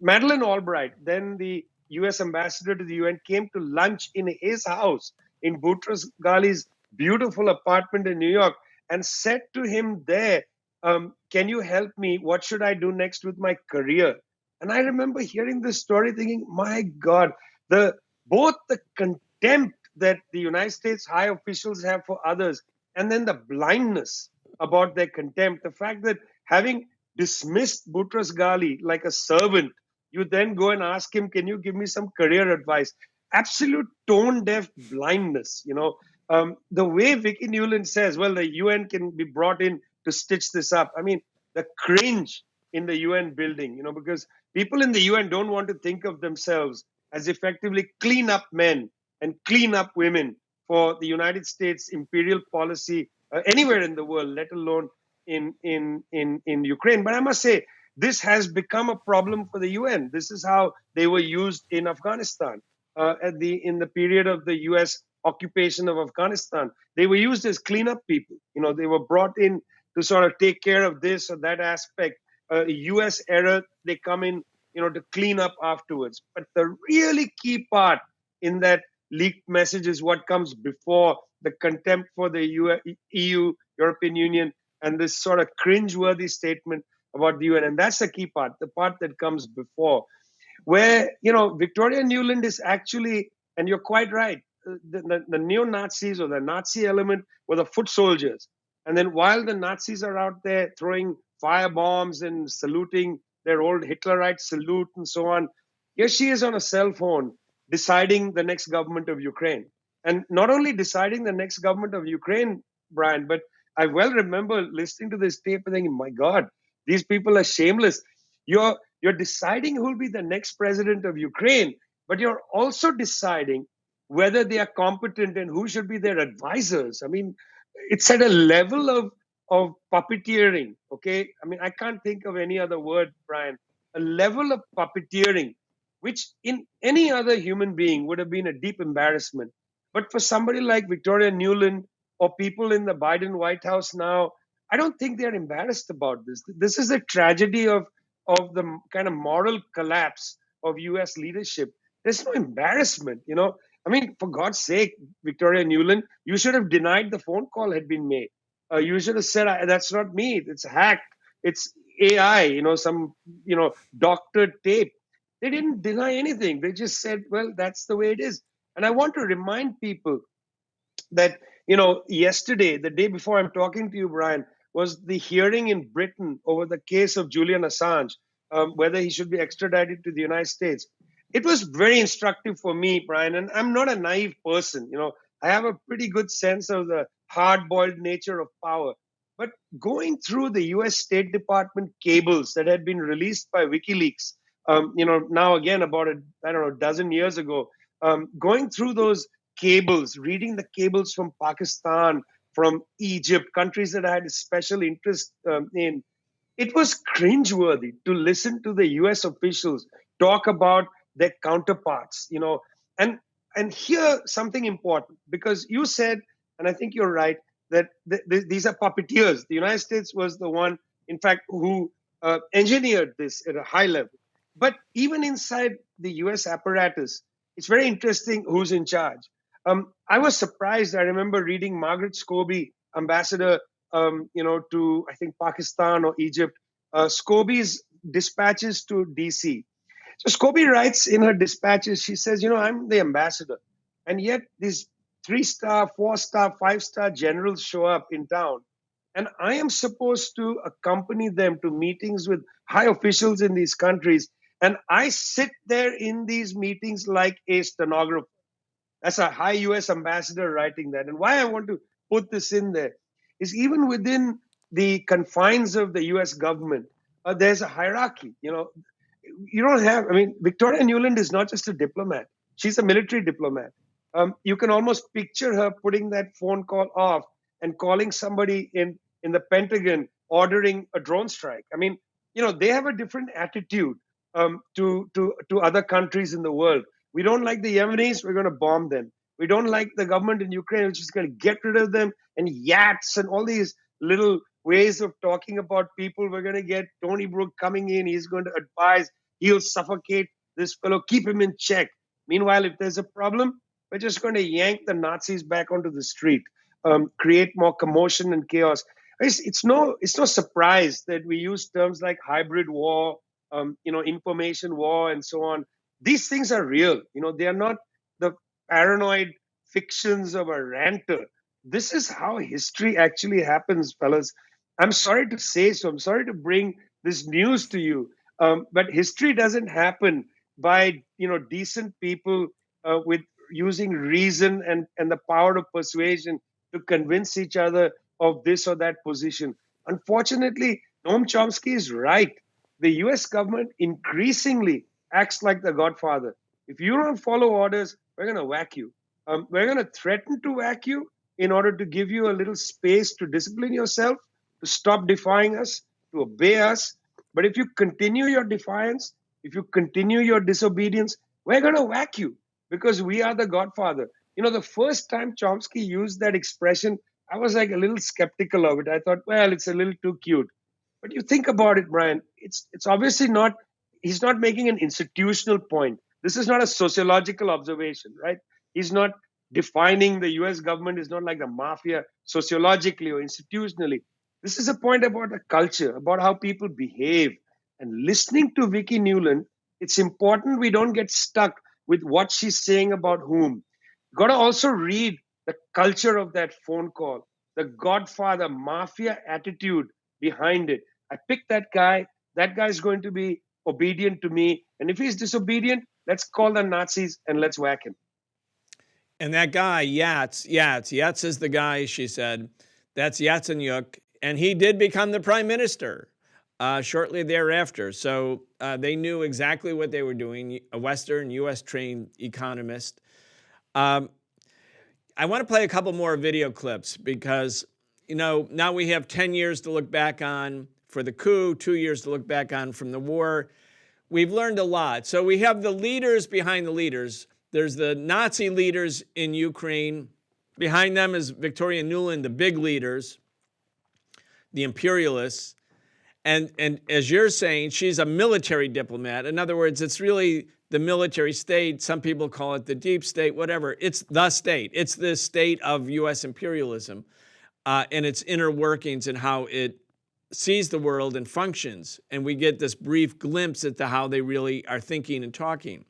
Madeleine Albright, then the U.S. ambassador to the UN, came to lunch in his house in Boutros Ghali's beautiful apartment in New York and said to him there, can you help me? What should I do next with my career? And I remember hearing this story thinking, my God, both the contempt that the United States high officials have for others and then the blindness about their contempt, the fact that having dismissed Boutros Ghali like a servant, you then go and ask him, can you give me some career advice? Absolute tone-deaf blindness, The way Vicky Nuland says, well, the UN can be brought in to stitch this up. I mean, the cringe in the UN building, because people in the UN don't want to think of themselves as effectively clean up men and clean up women for the United States imperial policy anywhere in the world, let alone in Ukraine. But I must say, this has become a problem for the UN. This is how they were used in Afghanistan in the period of the U.S. occupation of Afghanistan. They were used as cleanup people. They were brought in to sort of take care of this or that aspect. U.S. error, they come in, to clean up afterwards. But the really key part in that leaked message is what comes before the contempt for the EU, European Union, and this sort of cringeworthy statement about the UN. And that's the key part, the part that comes before, where, Victoria Nuland is actually, and you're quite right, the neo-Nazis or the Nazi element were the foot soldiers. And then while the Nazis are out there throwing fire bombs and saluting their old Hitlerite salute and so on, here she is on a cell phone deciding the next government of Ukraine. And not only deciding the next government of Ukraine, Brian, but I well remember listening to this tape and thinking, my God, these people are shameless. You're deciding who will be the next president of Ukraine, but you're also deciding whether they are competent and who should be their advisors. I mean, it's at a level of puppeteering, okay? I mean, I can't think of any other word, Brian. A level of puppeteering, which in any other human being would have been a deep embarrassment. But for somebody like Victoria Nuland or people in the Biden White House now, I don't think they're embarrassed about this. This is a tragedy of the kind of moral collapse of U.S. leadership. There's no embarrassment, I mean, for God's sake, Victoria Nuland, you should have denied the phone call had been made. You should have said, that's not me. It's hacked. It's AI, some, doctored tape. They didn't deny anything. They just said, well, that's the way it is. And I want to remind people that, yesterday, the day before I'm talking to you, Brian, was the hearing in Britain over the case of Julian Assange, whether he should be extradited to the United States. It was very instructive for me, Brian, and I'm not a naive person. I have a pretty good sense of the hard-boiled nature of power. But going through the U.S. State Department cables that had been released by WikiLeaks, now again about a dozen years ago, going through those cables, reading the cables from Pakistan, from Egypt, countries that I had a special interest in, it was cringeworthy to listen to the U.S. officials talk about their counterparts, and hear something important, because you said, and I think you're right, that these are puppeteers. The United States was the one, in fact, who engineered this at a high level. But even inside the U.S. apparatus, it's very interesting who's in charge. I was surprised. I remember reading Margaret Scobie, ambassador, to, I think, Pakistan or Egypt, Scobie's dispatches to D.C. So Scobie writes in her dispatches, she says, I'm the ambassador. And yet these 3-star, 4-star, 5-star generals show up in town. And I am supposed to accompany them to meetings with high officials in these countries. And I sit there in these meetings like a stenographer. That's a high U.S. ambassador writing that. And why I want to put this in there is even within the confines of the U.S. government, there's a hierarchy. You don't have, Victoria Nuland is not just a diplomat. She's a military diplomat. You can almost picture her putting that phone call off and calling somebody in the Pentagon ordering a drone strike. They have a different attitude to other countries in the world. We don't like the Yemenis, we're going to bomb them. We don't like the government in Ukraine, which is going to get rid of them, and yachts and all these little ways of talking about people. We're going to get Tony Brook coming in. He's going to advise. He'll suffocate this fellow, keep him in check. Meanwhile, if there's a problem, we're just going to yank the Nazis back onto the street, create more commotion and chaos. It's no surprise that we use terms like hybrid war, information war, and so on. These things are real. They are not the paranoid fictions of a ranter. This is how history actually happens, fellas. I'm sorry to say so. I'm sorry to bring this news to you. But history doesn't happen by, decent people with using reason and the power of persuasion to convince each other of this or that position. Unfortunately, Noam Chomsky is right. The U.S. government increasingly acts like the Godfather. If you don't follow orders, we're going to whack you. We're going to threaten to whack you in order to give you a little space to discipline yourself, to stop defying us, to obey us. But if you continue your defiance, if you continue your disobedience, we're going to whack you because we are the Godfather. The first time Chomsky used that expression, I was like a little skeptical of it. I thought, well, it's a little too cute. But you think about it, Brian, it's obviously not, he's not making an institutional point. This is not a sociological observation, right? He's not defining the US government is not like the mafia sociologically or institutionally. This is a point about a culture, about how people behave. And listening to Vicky Nuland, it's important we don't get stuck with what she's saying about whom. You've got to also read the culture of that phone call, the Godfather mafia attitude behind it. I picked that guy. That guy's going to be obedient to me. And if he's disobedient, let's call the Nazis and let's whack him. And that guy, Yats is the guy, she said. That's Yatsenyuk. And he did become the prime minister shortly thereafter. So they knew exactly what they were doing, a Western, U.S.-trained economist. I want to play a couple more video clips because, now we have 10 years to look back on for the coup, 2 years to look back on from the war. We've learned a lot. So we have the leaders behind the leaders. There's the Nazi leaders in Ukraine. Behind them is Victoria Nuland, the big leaders, the imperialists. And as you're saying, she's a military diplomat. In other words, it's really the military state. Some people call it the deep state, whatever. It's the state. It's the state of U.S. imperialism and its inner workings and how it sees the world and functions. And we get this brief glimpse into how they really are thinking and talking.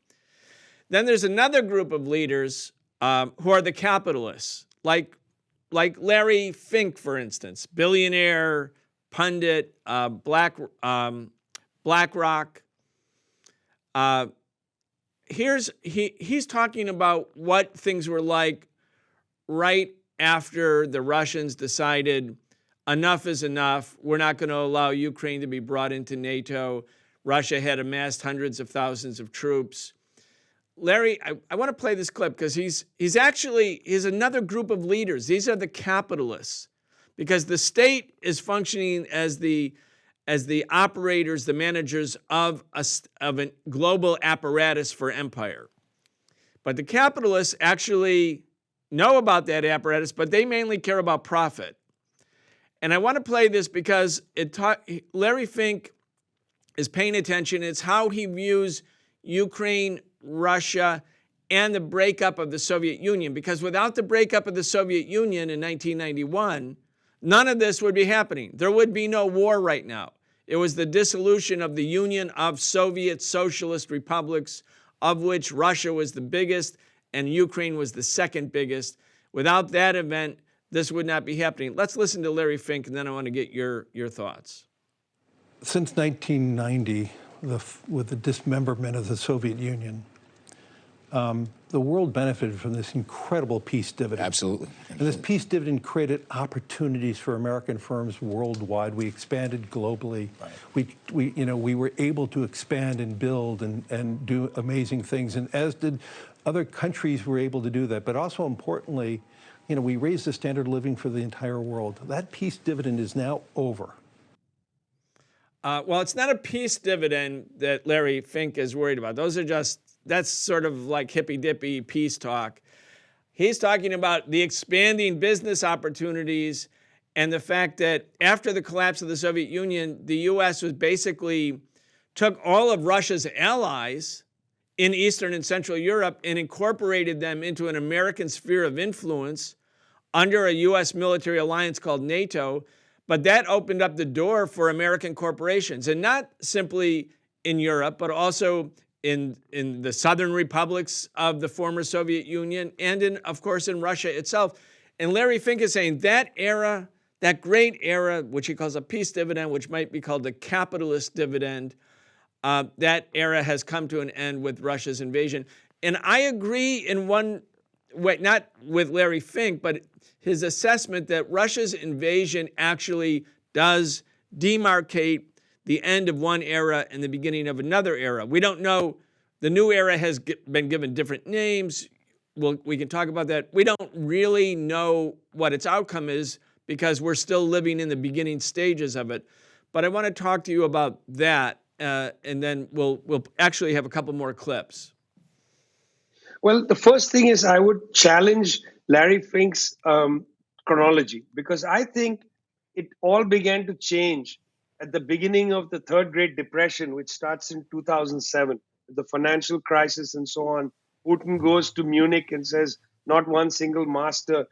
Then there's another group of leaders who are the capitalists, like Larry Fink, for instance, billionaire, pundit, BlackRock. He's talking about what things were like right after the Russians decided enough is enough. We're not going to allow Ukraine to be brought into NATO. Russia had amassed hundreds of thousands of troops. Larry, I want to play this clip because he's another group of leaders. These are the capitalists, because the state is functioning as the operators, the managers of a global apparatus for empire. But the capitalists actually know about that apparatus, but they mainly care about profit. And I want to play this because Larry Fink is paying attention. It's how he views Ukraine, Russia, and the breakup of the Soviet Union. Because without the breakup of the Soviet Union in 1991, none of this would be happening. There would be no war right now. It was the dissolution of the Union of Soviet Socialist Republics, of which Russia was the biggest and Ukraine was the second biggest. Without that event, this would not be happening. Let's listen to Larry Fink, and then I want to get your thoughts. Since 1990, with the dismemberment of the Soviet Union, the world benefited from this incredible peace dividend. Absolutely. And this peace dividend created opportunities for American firms worldwide. We expanded globally. Right. We were able to expand and build and do amazing things, and as did other countries were able to do that. But also importantly, we raised the standard of living for the entire world. That peace dividend is now over. Well, it's not a peace dividend that Larry Fink is worried about. That's sort of like hippy-dippy peace talk. He's talking about the expanding business opportunities and the fact that after the collapse of the Soviet Union, the U.S. was basically took all of Russia's allies in Eastern and Central Europe and incorporated them into an American sphere of influence under a U.S. military alliance called NATO. But that opened up the door for American corporations, and not simply in Europe, but also in the southern republics of the former Soviet Union and of course, in Russia itself. And Larry Fink is saying that era, that great era, which he calls a peace dividend, which might be called the capitalist dividend, that era has come to an end with Russia's invasion. And I agree in one way, not with Larry Fink, but his assessment that Russia's invasion actually does demarcate the end of one era and the beginning of another era. We don't know. The new era has been given different names. We can talk about that. We don't really know what its outcome is because we're still living in the beginning stages of it. But I want to talk to you about that, and then we'll actually have a couple more clips. Well, the first thing is I would challenge Larry Fink's chronology, because I think it all began to change at the beginning of the Third Great Depression, which starts in 2007, the financial crisis and so on. Putin goes to Munich and says, not one single master.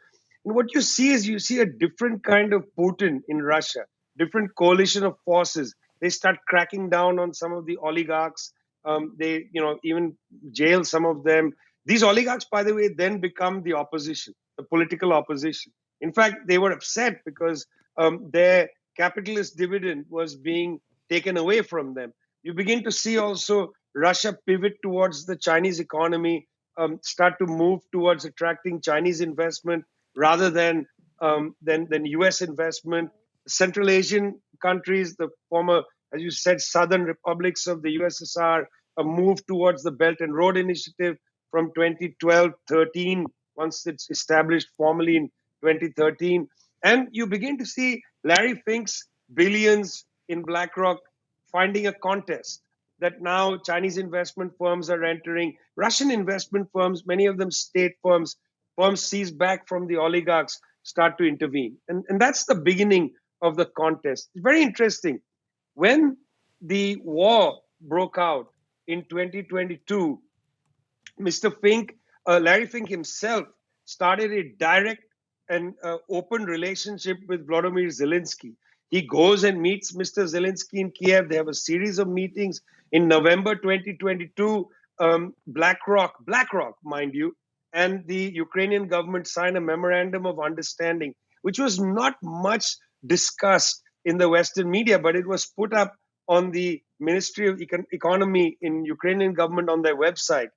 And what you see is you see a different kind of Putin in Russia, different coalition of forces. They start cracking down on some of the oligarchs. They, even jail some of them. These oligarchs, by the way, then become the opposition, the political opposition. In fact, they were upset because their capitalist dividend was being taken away from them. You begin to see also Russia pivot towards the Chinese economy, start to move towards attracting Chinese investment rather than U.S. investment. Central Asian countries, the former, as you said, southern republics of the USSR, a move towards the Belt and Road Initiative from 2012-13, once it's established formally in 2013. And you begin to see Larry Fink's billions in BlackRock finding a contest that now Chinese investment firms are entering. Russian investment firms, many of them state firms seized back from the oligarchs, start to intervene. And that's the beginning of the contest. It's very interesting. When the war broke out in 2022, Mr. Fink, Larry Fink himself, started a direct and open relationship with Vladimir Zelensky. He goes and meets Mr. Zelensky in Kiev. They have a series of meetings. In November 2022, BlackRock, mind you, and the Ukrainian government signed a memorandum of understanding, which was not much discussed in the Western media, but it was put up on the Ministry of Economy in Ukrainian government on their website.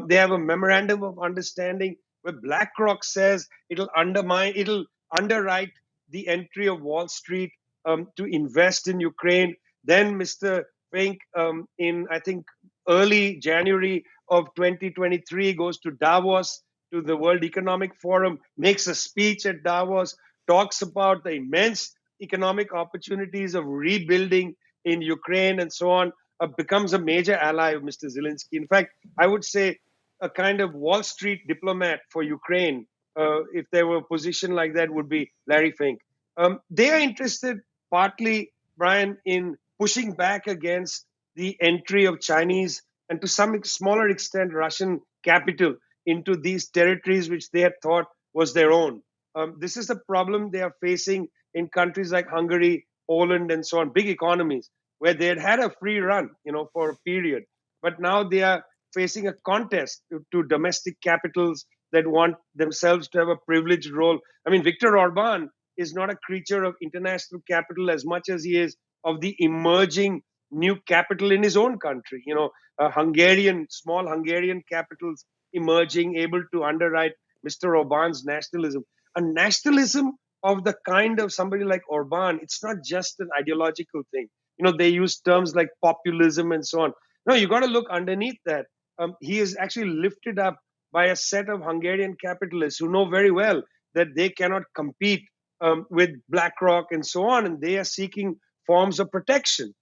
They have a memorandum of understanding where BlackRock says it'll underwrite the entry of Wall Street to invest in Ukraine. Then Mr. Fink, in I think early January of 2023, goes to Davos, to the World Economic Forum, makes a speech at Davos, talks about the immense economic opportunities of rebuilding in Ukraine and so on, becomes a major ally of Mr. Zelensky. In fact, I would say a kind of Wall Street diplomat for Ukraine, if there were a position like that, would be Larry Fink. They are interested partly, Brian, in pushing back against the entry of Chinese and to some smaller extent Russian capital into these territories which they had thought was their own. This is the problem they are facing in countries like Hungary, Poland, and so on, big economies, where they had a free run, for a period. But now they are facing a contest to domestic capitals that want themselves to have a privileged role. I mean, Viktor Orban is not a creature of international capital as much as he is of the emerging new capital in his own country. Small Hungarian capitals emerging, able to underwrite Mr. Orban's nationalism. A nationalism of the kind of somebody like Orban, it's not just an ideological thing. They use terms like populism and so on. No, you got to look underneath that. He is actually lifted up by a set of Hungarian capitalists who know very well that they cannot compete with BlackRock and so on, and they are seeking forms of protection.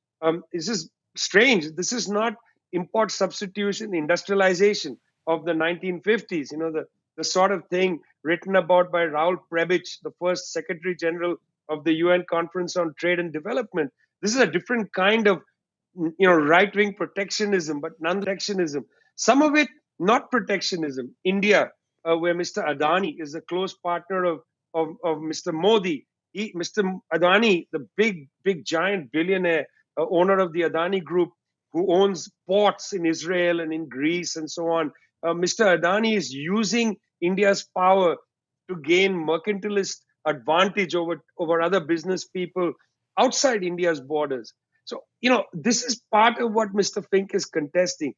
This is strange. This is not import substitution, industrialization of the 1950s, the sort of thing written about by Raoul Prebisch, the first Secretary General of the UN Conference on Trade and Development. This is a different kind of right-wing protectionism, but non-protectionism. Some of it not protectionism. India, where Mr. Adani is a close partner of Mr. Modi. Mr. Adani, the big giant billionaire, owner of the Adani Group, who owns ports in Israel and in Greece and so on. Mr. Adani is using India's power to gain mercantilist advantage over other business people outside India's borders. So, this is part of what Mr. Fink is contesting.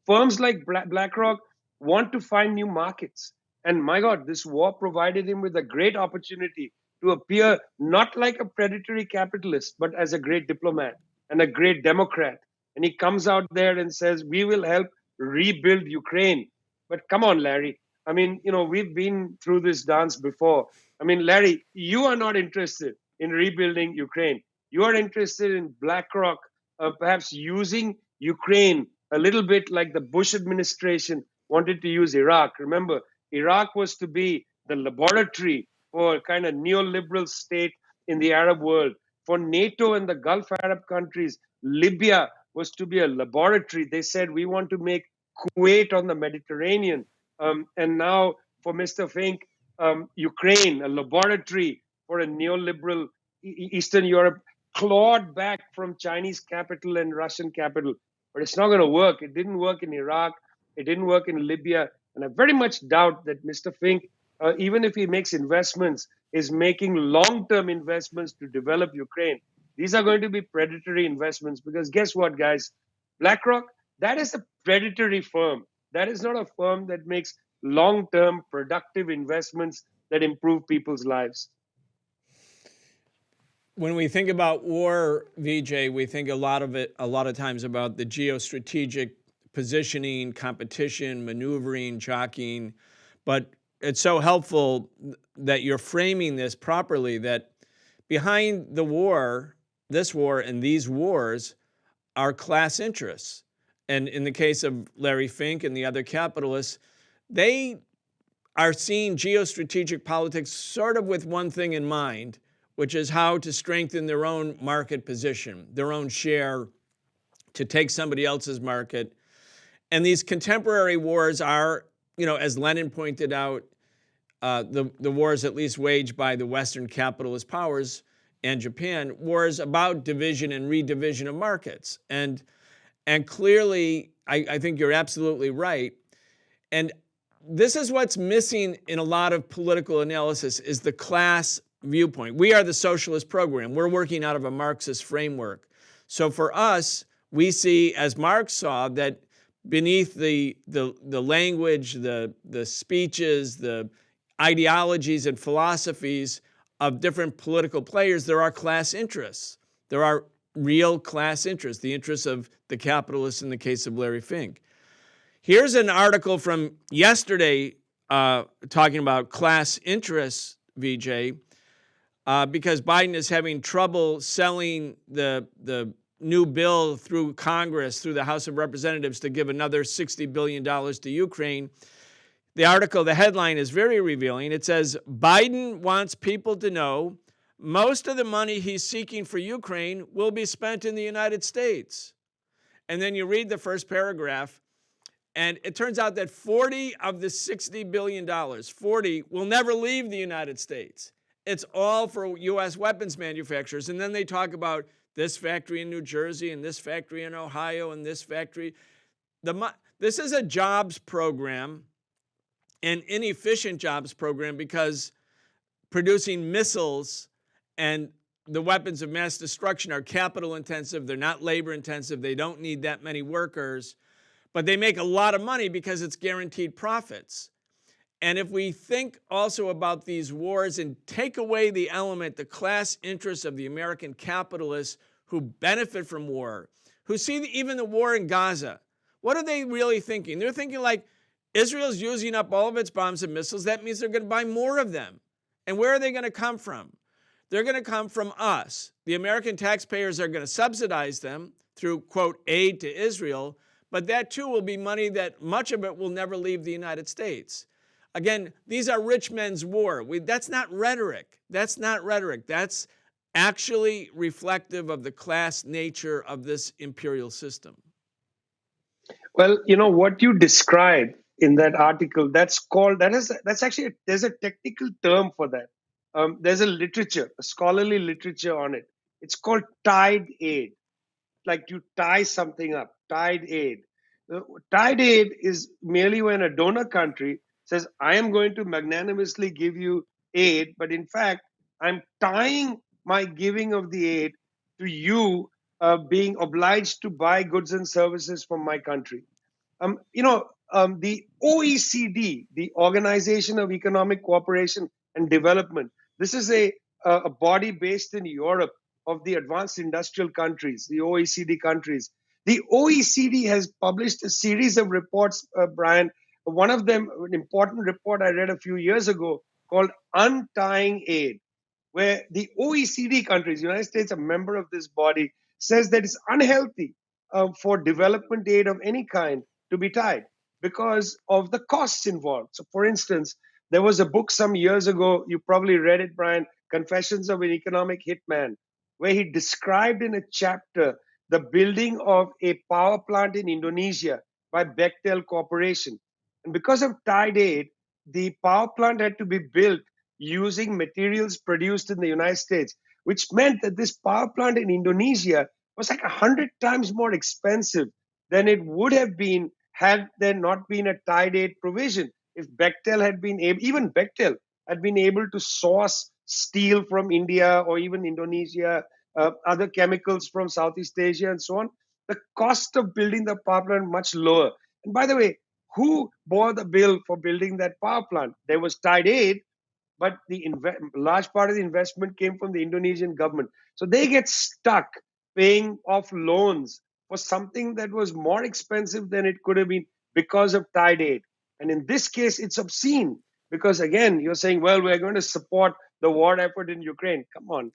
Firms like BlackRock want to find new markets. And my God, this war provided him with a great opportunity to appear not like a predatory capitalist, but as a great diplomat and a great Democrat. And he comes out there and says, we will help rebuild Ukraine. But come on, Larry. I mean, we've been through this dance before. I mean, Larry, you are not interested in rebuilding Ukraine. You are interested in BlackRock, perhaps using Ukraine a little bit like the Bush administration wanted to use Iraq. Remember, Iraq was to be the laboratory for a kind of neoliberal state in the Arab world. For NATO and the Gulf Arab countries, Libya was to be a laboratory. They said, we want to make Kuwait on the Mediterranean. And now for Mr. Fink, Ukraine, a laboratory for a neoliberal Eastern Europe, clawed back from Chinese capital and Russian capital. But it's not going to work. It didn't work in Iraq. It didn't work in Libya. And I very much doubt that Mr. Fink, even if he makes investments, is making long-term investments to develop Ukraine. These are going to be predatory investments because guess what, guys? BlackRock, that is a predatory firm. That is not a firm that makes long-term productive investments that improve people's lives. When we think about war, Vijay, we think a lot of times about the geostrategic positioning, competition, maneuvering, jockeying. But it's so helpful that you're framing this properly, that behind the war, this war and these wars are class interests. And in the case of Larry Fink and the other capitalists, they are seeing geostrategic politics sort of with one thing in mind, which is how to strengthen their own market position, their own share, to take somebody else's market. And these contemporary wars are, as Lenin pointed out, the wars at least waged by the Western capitalist powers and Japan, wars about division and redivision of markets. And clearly, I think you're absolutely right. And this is what's missing in a lot of political analysis is the class viewpoint. We are the socialist program. We're working out of a Marxist framework. So for us, we see, as Marx saw, that beneath the language, the speeches, the ideologies and philosophies of different political players, there are class interests. There are real class interests, the interests of the capitalists in the case of Larry Fink. Here's an article from yesterday talking about class interests, Vijay, because Biden is having trouble selling the new bill through Congress, through the House of Representatives, to give another $60 billion to Ukraine. The article, the headline is very revealing. It says, Biden wants people to know most of the money he's seeking for Ukraine will be spent in the United States. And then you read the first paragraph, and it turns out that 40 of the $60 billion, 40 will never leave the United States. It's all for U.S. weapons manufacturers. And then they talk about this factory in New Jersey and this factory in Ohio and this factory. This is a jobs program, an inefficient jobs program, because producing missiles and the weapons of mass destruction are capital intensive. They're not labor intensive. They don't need that many workers. But they make a lot of money because it's guaranteed profits. And if we think also about these wars and take away the element, the class interests of the American capitalists who benefit from war, who see even the war in Gaza, what are they really thinking? They're thinking like, Israel's using up all of its bombs and missiles. That means they're going to buy more of them. And where are they going to come from? They're going to come from us. The American taxpayers are going to subsidize them through, quote, aid to Israel. But that, too, will be money that much of it will never leave the United States. Again, these are rich men's war. That's not rhetoric. That's not rhetoric. That's actually reflective of the class nature of this imperial system. Well, what you described in that article, that's actually, there's a technical term for that. There's a scholarly literature on it. It's called tied aid. Like you tie something up, tied aid. Tied aid is merely when a donor country says, I am going to magnanimously give you aid, but in fact, I'm tying my giving of the aid to you being obliged to buy goods and services from my country. The OECD, the Organization of Economic Cooperation and Development, this is a body based in Europe of the advanced industrial countries, the OECD countries. The OECD has published a series of reports, Brian. One of them, an important report I read a few years ago called Untying Aid, where the OECD countries, the United States, a member of this body, says that it's unhealthy for development aid of any kind to be tied because of the costs involved. So, for instance, there was a book some years ago, you probably read it, Brian, Confessions of an Economic Hitman, where he described in a chapter the building of a power plant in Indonesia by Bechtel Corporation. And because of tied aid, the power plant had to be built using materials produced in the United States, which meant that this power plant in Indonesia was like 100 times more expensive than it would have been had there not been a tide aid provision. If Bechtel had been able, even Bechtel had been able to source steel from India or even Indonesia, other chemicals from Southeast Asia and so on, the cost of building the power plant much lower. And by the way, who bore the bill for building that power plant? There was tide aid, but the large part of the investment came from the Indonesian government. So they get stuck paying off loans for something that was more expensive than it could have been because of tide aid. And in this case, it's obscene because, again, you're saying, well, we're going to support the war effort in Ukraine. Come on,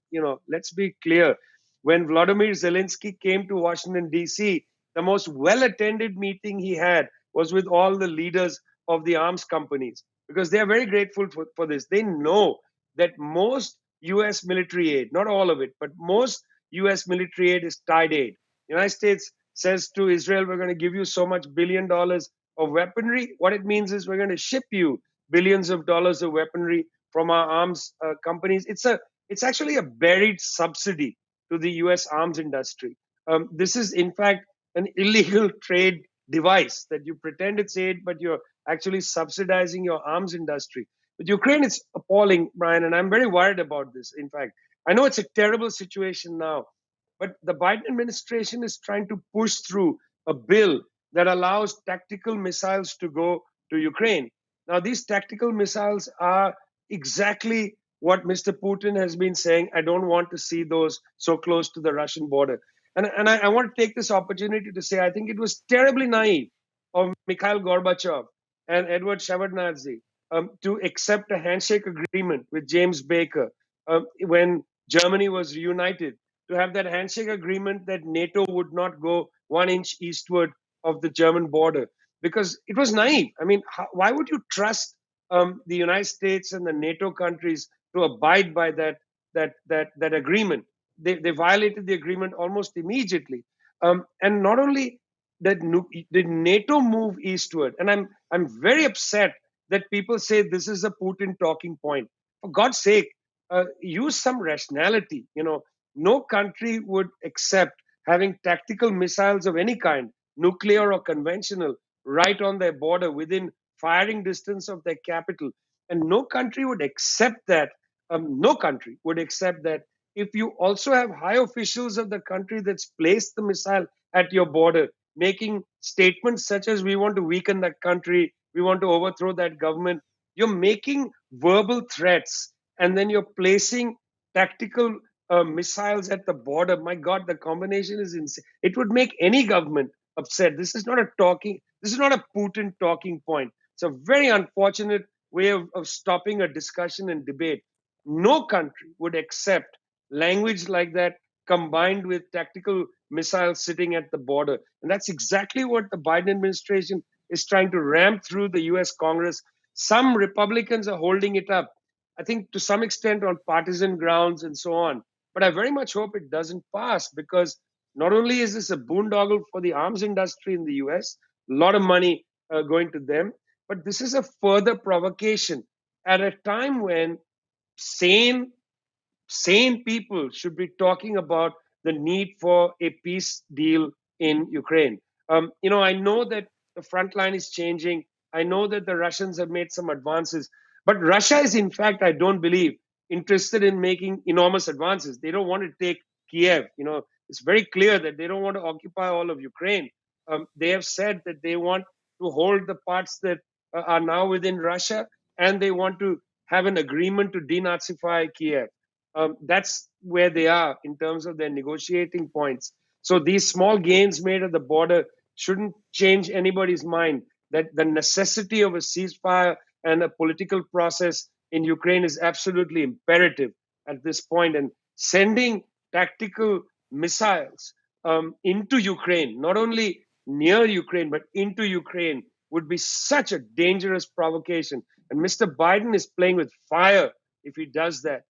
let's be clear. When Vladimir Zelensky came to Washington, D.C., the most well-attended meeting he had was with all the leaders of the arms companies, because they are very grateful for this. They know that most U.S. military aid, not all of it, but most U.S. military aid is tide aid. The United States says to Israel, we're going to give you so much $1 billion of weaponry. What it means is we're going to ship you billions of dollars of weaponry from our arms companies. It's actually a buried subsidy to the U.S. arms industry. This is, in fact, an illegal trade device that you pretend it's aid, but you're actually subsidizing your arms industry. But Ukraine is appalling, Brian, and I'm very worried about this. In fact, I know it's a terrible situation now, but the Biden administration is trying to push through a bill that allows tactical missiles to go to Ukraine. Now, these tactical missiles are exactly what Mr. Putin has been saying. I don't want to see those so close to the Russian border. And I want to take this opportunity to say I think it was terribly naive of Mikhail Gorbachev and Edward Shevardnadze to accept a handshake agreement with James Baker when Germany was reunited, to have that handshake agreement that NATO would not go 1 inch eastward of the German border, because it was naive. I mean, why would you trust the United States and the NATO countries to abide by that agreement? They violated the agreement almost immediately. And not only did NATO move eastward, and I'm very upset that people say this is a Putin talking point. For God's sake, use some rationality. No country would accept having tactical missiles of any kind, nuclear or conventional, right on their border within firing distance of their capital. And no country would accept that. No country would accept that if you also have high officials of the country that's placed the missile at your border making statements such as, we want to weaken that country, we want to overthrow that government. You're making verbal threats, and then you're placing tactical missiles at the border. My God, the combination is insane. It would make any government upset. This is not a Putin talking point. It's a very unfortunate way of stopping a discussion and debate. No country would accept language like that combined with tactical missiles sitting at the border. And that's exactly what the Biden administration is trying to ram through the US Congress. Some Republicans are holding it up, I think to some extent on partisan grounds and so on. But I very much hope it doesn't pass, because not only is this a boondoggle for the arms industry in the US, a lot of money going to them, but this is a further provocation at a time when sane people should be talking about the need for a peace deal in Ukraine. I know that the front line is changing. I know that the Russians have made some advances, but Russia is, in fact, I don't believe, interested in making enormous advances. They don't want to take Kiev. It's very clear that they don't want to occupy all of Ukraine. They have said that they want to hold the parts that are now within Russia, and they want to have an agreement to denazify Kiev. That's where they are in terms of their negotiating points. So these small gains made at the border shouldn't change anybody's mind that the necessity of a ceasefire and a political process in Ukraine is absolutely imperative at this point. And sending tactical missiles into Ukraine, not only near Ukraine, but into Ukraine, would be such a dangerous provocation. And Mr. Biden is playing with fire if he does that.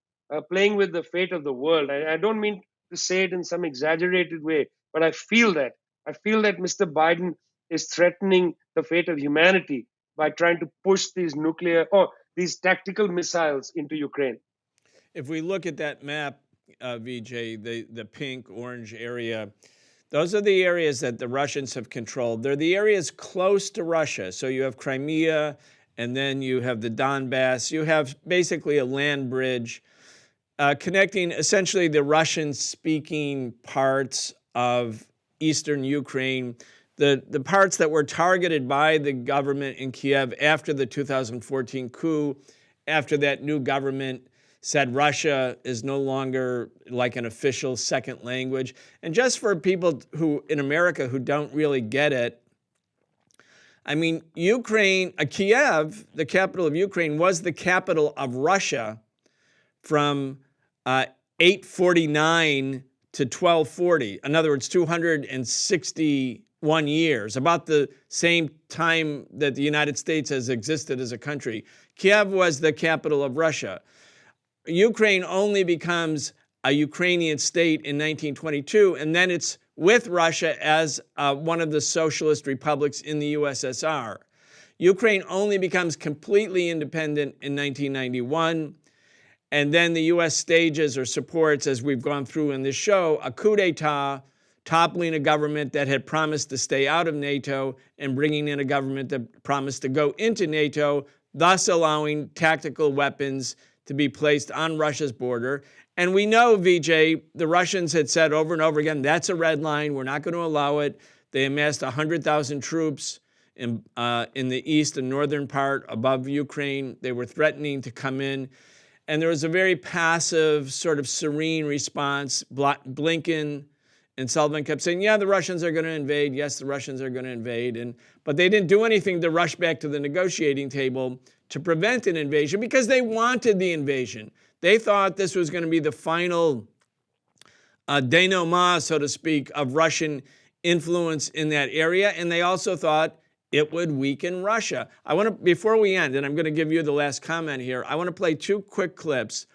Playing with the fate of the world. I don't mean to say it in some exaggerated way, but I feel that. I feel that Mr. Biden is threatening the fate of humanity by trying to push these nuclear or these tactical missiles into Ukraine. If we look at that map, Vijay, the pink, orange area, those are the areas that the Russians have controlled. They're the areas close to Russia. So you have Crimea, and then you have the Donbass. You have basically a land bridge connecting essentially the Russian-speaking parts of eastern Ukraine, the parts that were targeted by the government in Kiev after the 2014 coup, after that new government said Russia is no longer like an official second language. And just for people who in America who don't really get it, I mean, Ukraine, Kiev, the capital of Ukraine, was the capital of Russia from 849 to 1240. In other words, 261 years, about the same time that the United States has existed as a country. Kiev was the capital of Russia. Ukraine only becomes a Ukrainian state in 1922, and then it's with Russia as one of the socialist republics in the USSR. Ukraine only becomes completely independent in 1991, and then the U.S. stages or supports, as we've gone through in this show, a coup d'etat, toppling a government that had promised to stay out of NATO and bringing in a government that promised to go into NATO, thus allowing tactical weapons to be placed on Russia's border. And we know, Vijay, the Russians had said over and over again, that's a red line, we're not going to allow it. They amassed 100,000 troops in the east and northern part above Ukraine. They were threatening to come in. And there was a very passive, sort of serene response. Blinken and Sullivan kept saying, yeah, the Russians are going to invade. Yes, the Russians are going to invade. But they didn't do anything to rush back to the negotiating table to prevent an invasion because they wanted the invasion. They thought this was going to be the final denouement, so to speak, of Russian influence in that area. And they also thought it would weaken Russia. Before we end, and I'm going to give you the last comment here, I want to play two quick clips.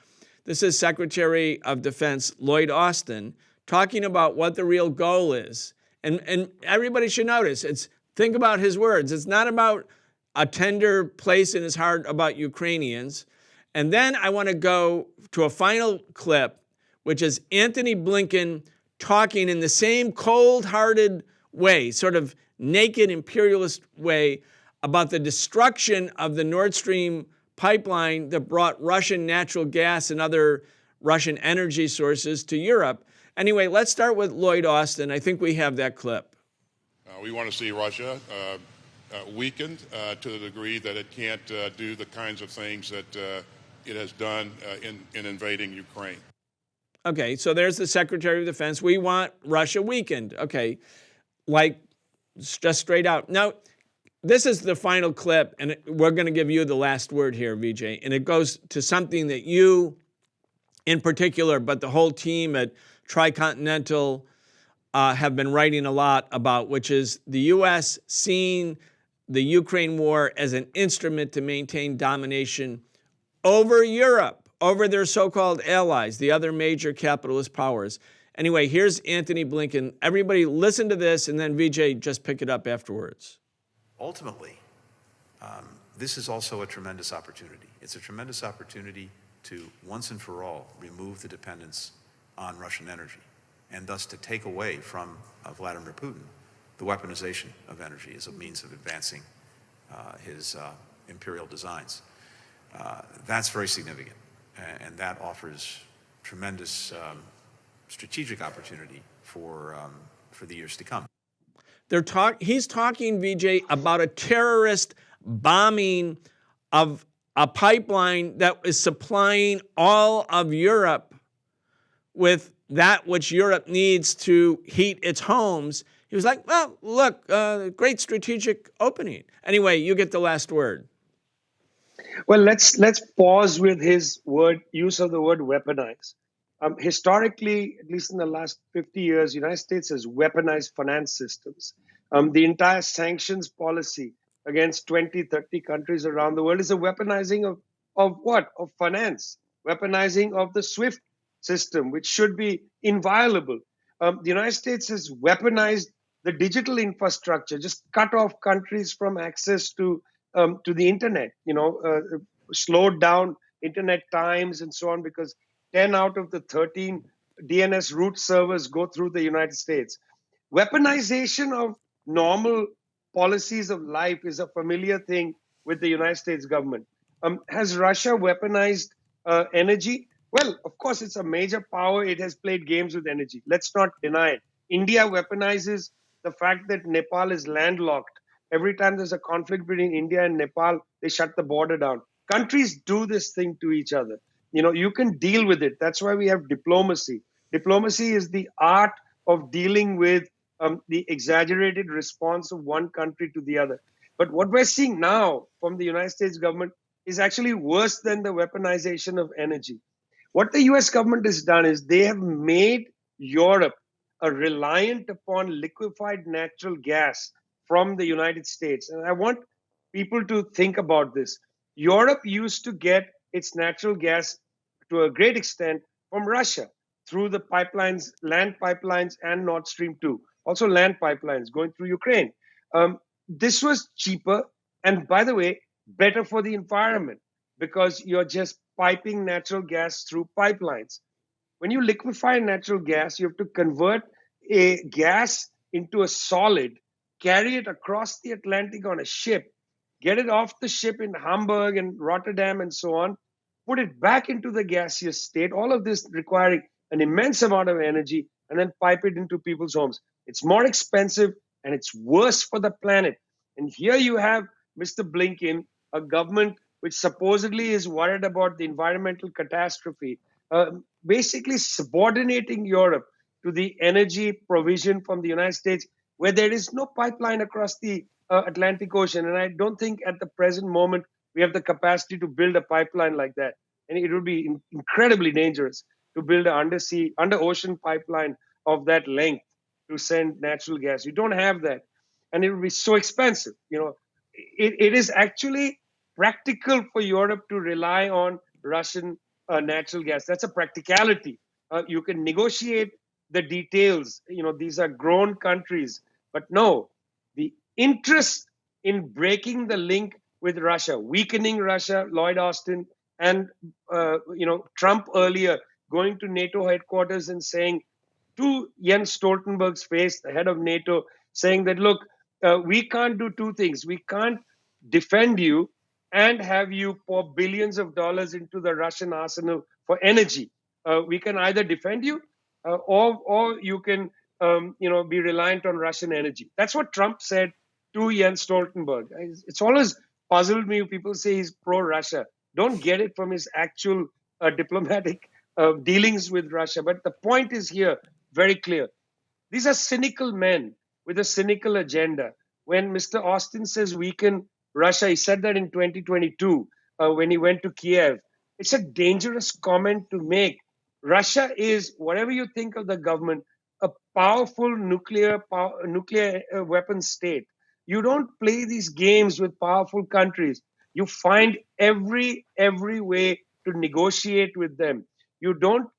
This is Secretary of Defense Lloyd Austin talking about what the real goal is. And everybody should notice, think about his words. It's not about a tender place in his heart about Ukrainians. And then I want to go to a final clip, which is Antony Blinken talking in the same cold-hearted way, sort of naked imperialist way, about the destruction of the Nord Stream pipeline that brought Russian natural gas and other Russian energy sources to Europe. Anyway, let's start with Lloyd Austin. I think we have that clip. We want to see Russia weakened to the degree that it can't do the kinds of things that it has done in invading Ukraine. Okay, so there's the Secretary of Defense. We want Russia weakened. Okay, like just straight out. Now, this is the final clip, and we're going to give you the last word here, Vijay. And it goes to something that you, in particular, but the whole team at Tricontinental have been writing a lot about, which is the U.S. seeing the Ukraine war as an instrument to maintain domination over Europe, over their so-called allies, the other major capitalist powers. Anyway, here's Antony Blinken. Everybody listen to this, and then Vijay, just pick it up afterwards. Ultimately, this is also a tremendous opportunity. It's a tremendous opportunity to, once and for all, remove the dependence on Russian energy, and thus to take away from Vladimir Putin the weaponization of energy as a means of advancing his imperial designs. That's very significant, and that offers tremendous strategic opportunity for the years to come. He's talking, Vijay, about a terrorist bombing of a pipeline that is supplying all of Europe with that which Europe needs to heat its homes. He was like, well, look, great strategic opening. Anyway, you get the last word. Well, let's pause with his use of the word weaponize. Historically, at least in the last 50 years, the United States has weaponized finance systems. The entire sanctions policy against 20, 30 countries around the world is a weaponizing of what? Of finance, weaponizing of the SWIFT system, which should be inviolable. The United States has weaponized the digital infrastructure, just cut off countries from access to to the internet, slowed down internet times and so on, because 10 out of the 13 DNS root servers go through the United States. Weaponization of normal policies of life is a familiar thing with the United States government. Has Russia weaponized energy? Well, of course, it's a major power. It has played games with energy. Let's not deny it. India weaponizes the fact that Nepal is landlocked. Every time there's a conflict between India and Nepal, they shut the border down. Countries do this thing to each other. You can deal with it. That's why we have diplomacy. Diplomacy is the art of dealing with the exaggerated response of one country to the other. But what we're seeing now from the United States government is actually worse than the weaponization of energy. What the US government has done is they have made Europe reliant upon liquefied natural gas from the United States. And I want people to think about this. Europe used to get its natural gas to a great extent from Russia through the pipelines, land pipelines, and Nord Stream 2. Also land pipelines going through Ukraine. This was cheaper and, by the way, better for the environment because you're just piping natural gas through pipelines. When you liquefy natural gas, you have to convert a gas into a solid, carry it across the Atlantic on a ship, get it off the ship in Hamburg and Rotterdam and so on, put it back into the gaseous state, all of this requiring an immense amount of energy, and then pipe it into people's homes. It's more expensive and it's worse for the planet. And here you have Mr. Blinken, a government which supposedly is worried about the environmental catastrophe, basically subordinating Europe to the energy provision from the United States, where there is no pipeline across the Atlantic Ocean. And I don't think at the present moment we have the capacity to build a pipeline like that. And it would be incredibly dangerous to build an under-ocean pipeline of that length to send natural gas. You don't have that. And it would be so expensive. It is actually practical for Europe to rely on Russian natural gas. That's a practicality. You can negotiate the details. These are grown countries. But no, the interest in breaking the link with Russia, weakening Russia, Lloyd Austin, and Trump earlier going to NATO headquarters and saying to Jens Stoltenberg's face, the head of NATO, saying that, look, we can't do two things. We can't defend you and have you pour billions of dollars into the Russian arsenal for energy. We can either defend you or you can be reliant on Russian energy. That's what Trump said to Jens Stoltenberg. It's always puzzled me when people say he's pro-Russia. Don't get it from his actual diplomatic dealings with Russia. But the point is here very clear. These are cynical men with a cynical agenda. When Mr. Austin says weaken Russia, he said that in 2022 when he went to Kiev. It's a dangerous comment to make. Russia is, whatever you think of the government, a powerful nuclear weapon state. You don't play these games with powerful countries. You find every way to negotiate with them. You don't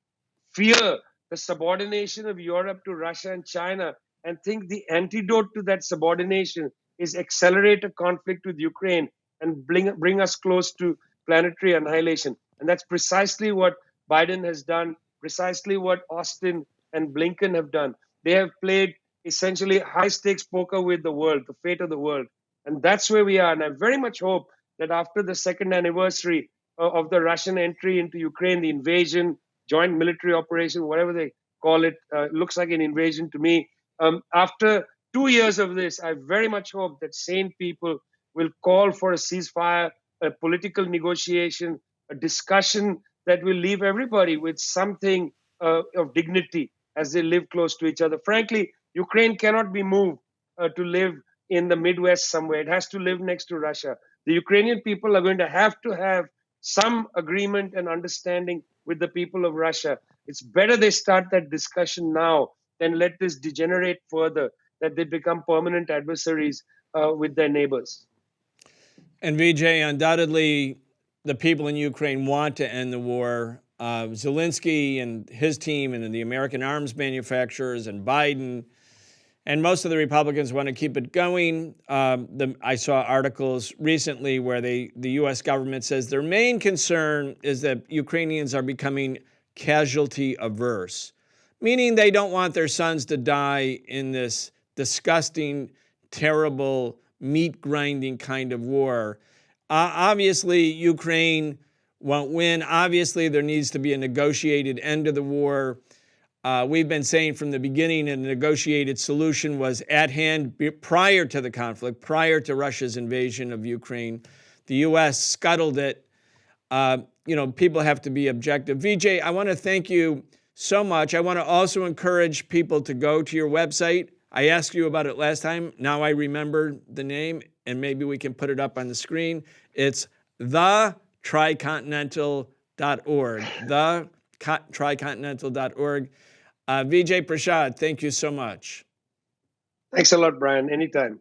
fear the subordination of Europe to Russia and China and think the antidote to that subordination is accelerate a conflict with Ukraine and bring us close to planetary annihilation. And that's precisely what Biden has done, precisely what Austin and Blinken have done. They have played essentially high-stakes poker with the world, the fate of the world. And that's where we are. And I very much hope that after the second anniversary of the Russian entry into Ukraine, the invasion, joint military operation, whatever they call it, looks like an invasion to me. After 2 years of this, I very much hope that sane people will call for a ceasefire, a political negotiation, a discussion that will leave everybody with something of dignity as they live close to each other. Frankly, Ukraine cannot be moved to live in the Midwest somewhere. It has to live next to Russia. The Ukrainian people are going to have some agreement and understanding with the people of Russia. It's better they start that discussion now than let this degenerate further, that they become permanent adversaries with their neighbors. And Vijay, undoubtedly, the people in Ukraine want to end the war. Zelensky and his team and the American arms manufacturers and Biden And most of the Republicans want to keep it going. I saw articles recently where the U.S. government says their main concern is that Ukrainians are becoming casualty averse, meaning they don't want their sons to die in this disgusting, terrible, meat-grinding kind of war. Obviously, Ukraine won't win. Obviously, there needs to be a negotiated end to the war. We've been saying from the beginning a negotiated solution was at hand prior to the conflict, prior to Russia's invasion of Ukraine. The U.S. scuttled it. People have to be objective. Vijay, I want to thank you so much. I want to also encourage people to go to your website. I asked you about it last time. Now I remember the name, and maybe we can put it up on the screen. It's thetricontinental.org, thetricontinental.org. Vijay Prashad, thank you so much. Thanks a lot, Brian. Anytime.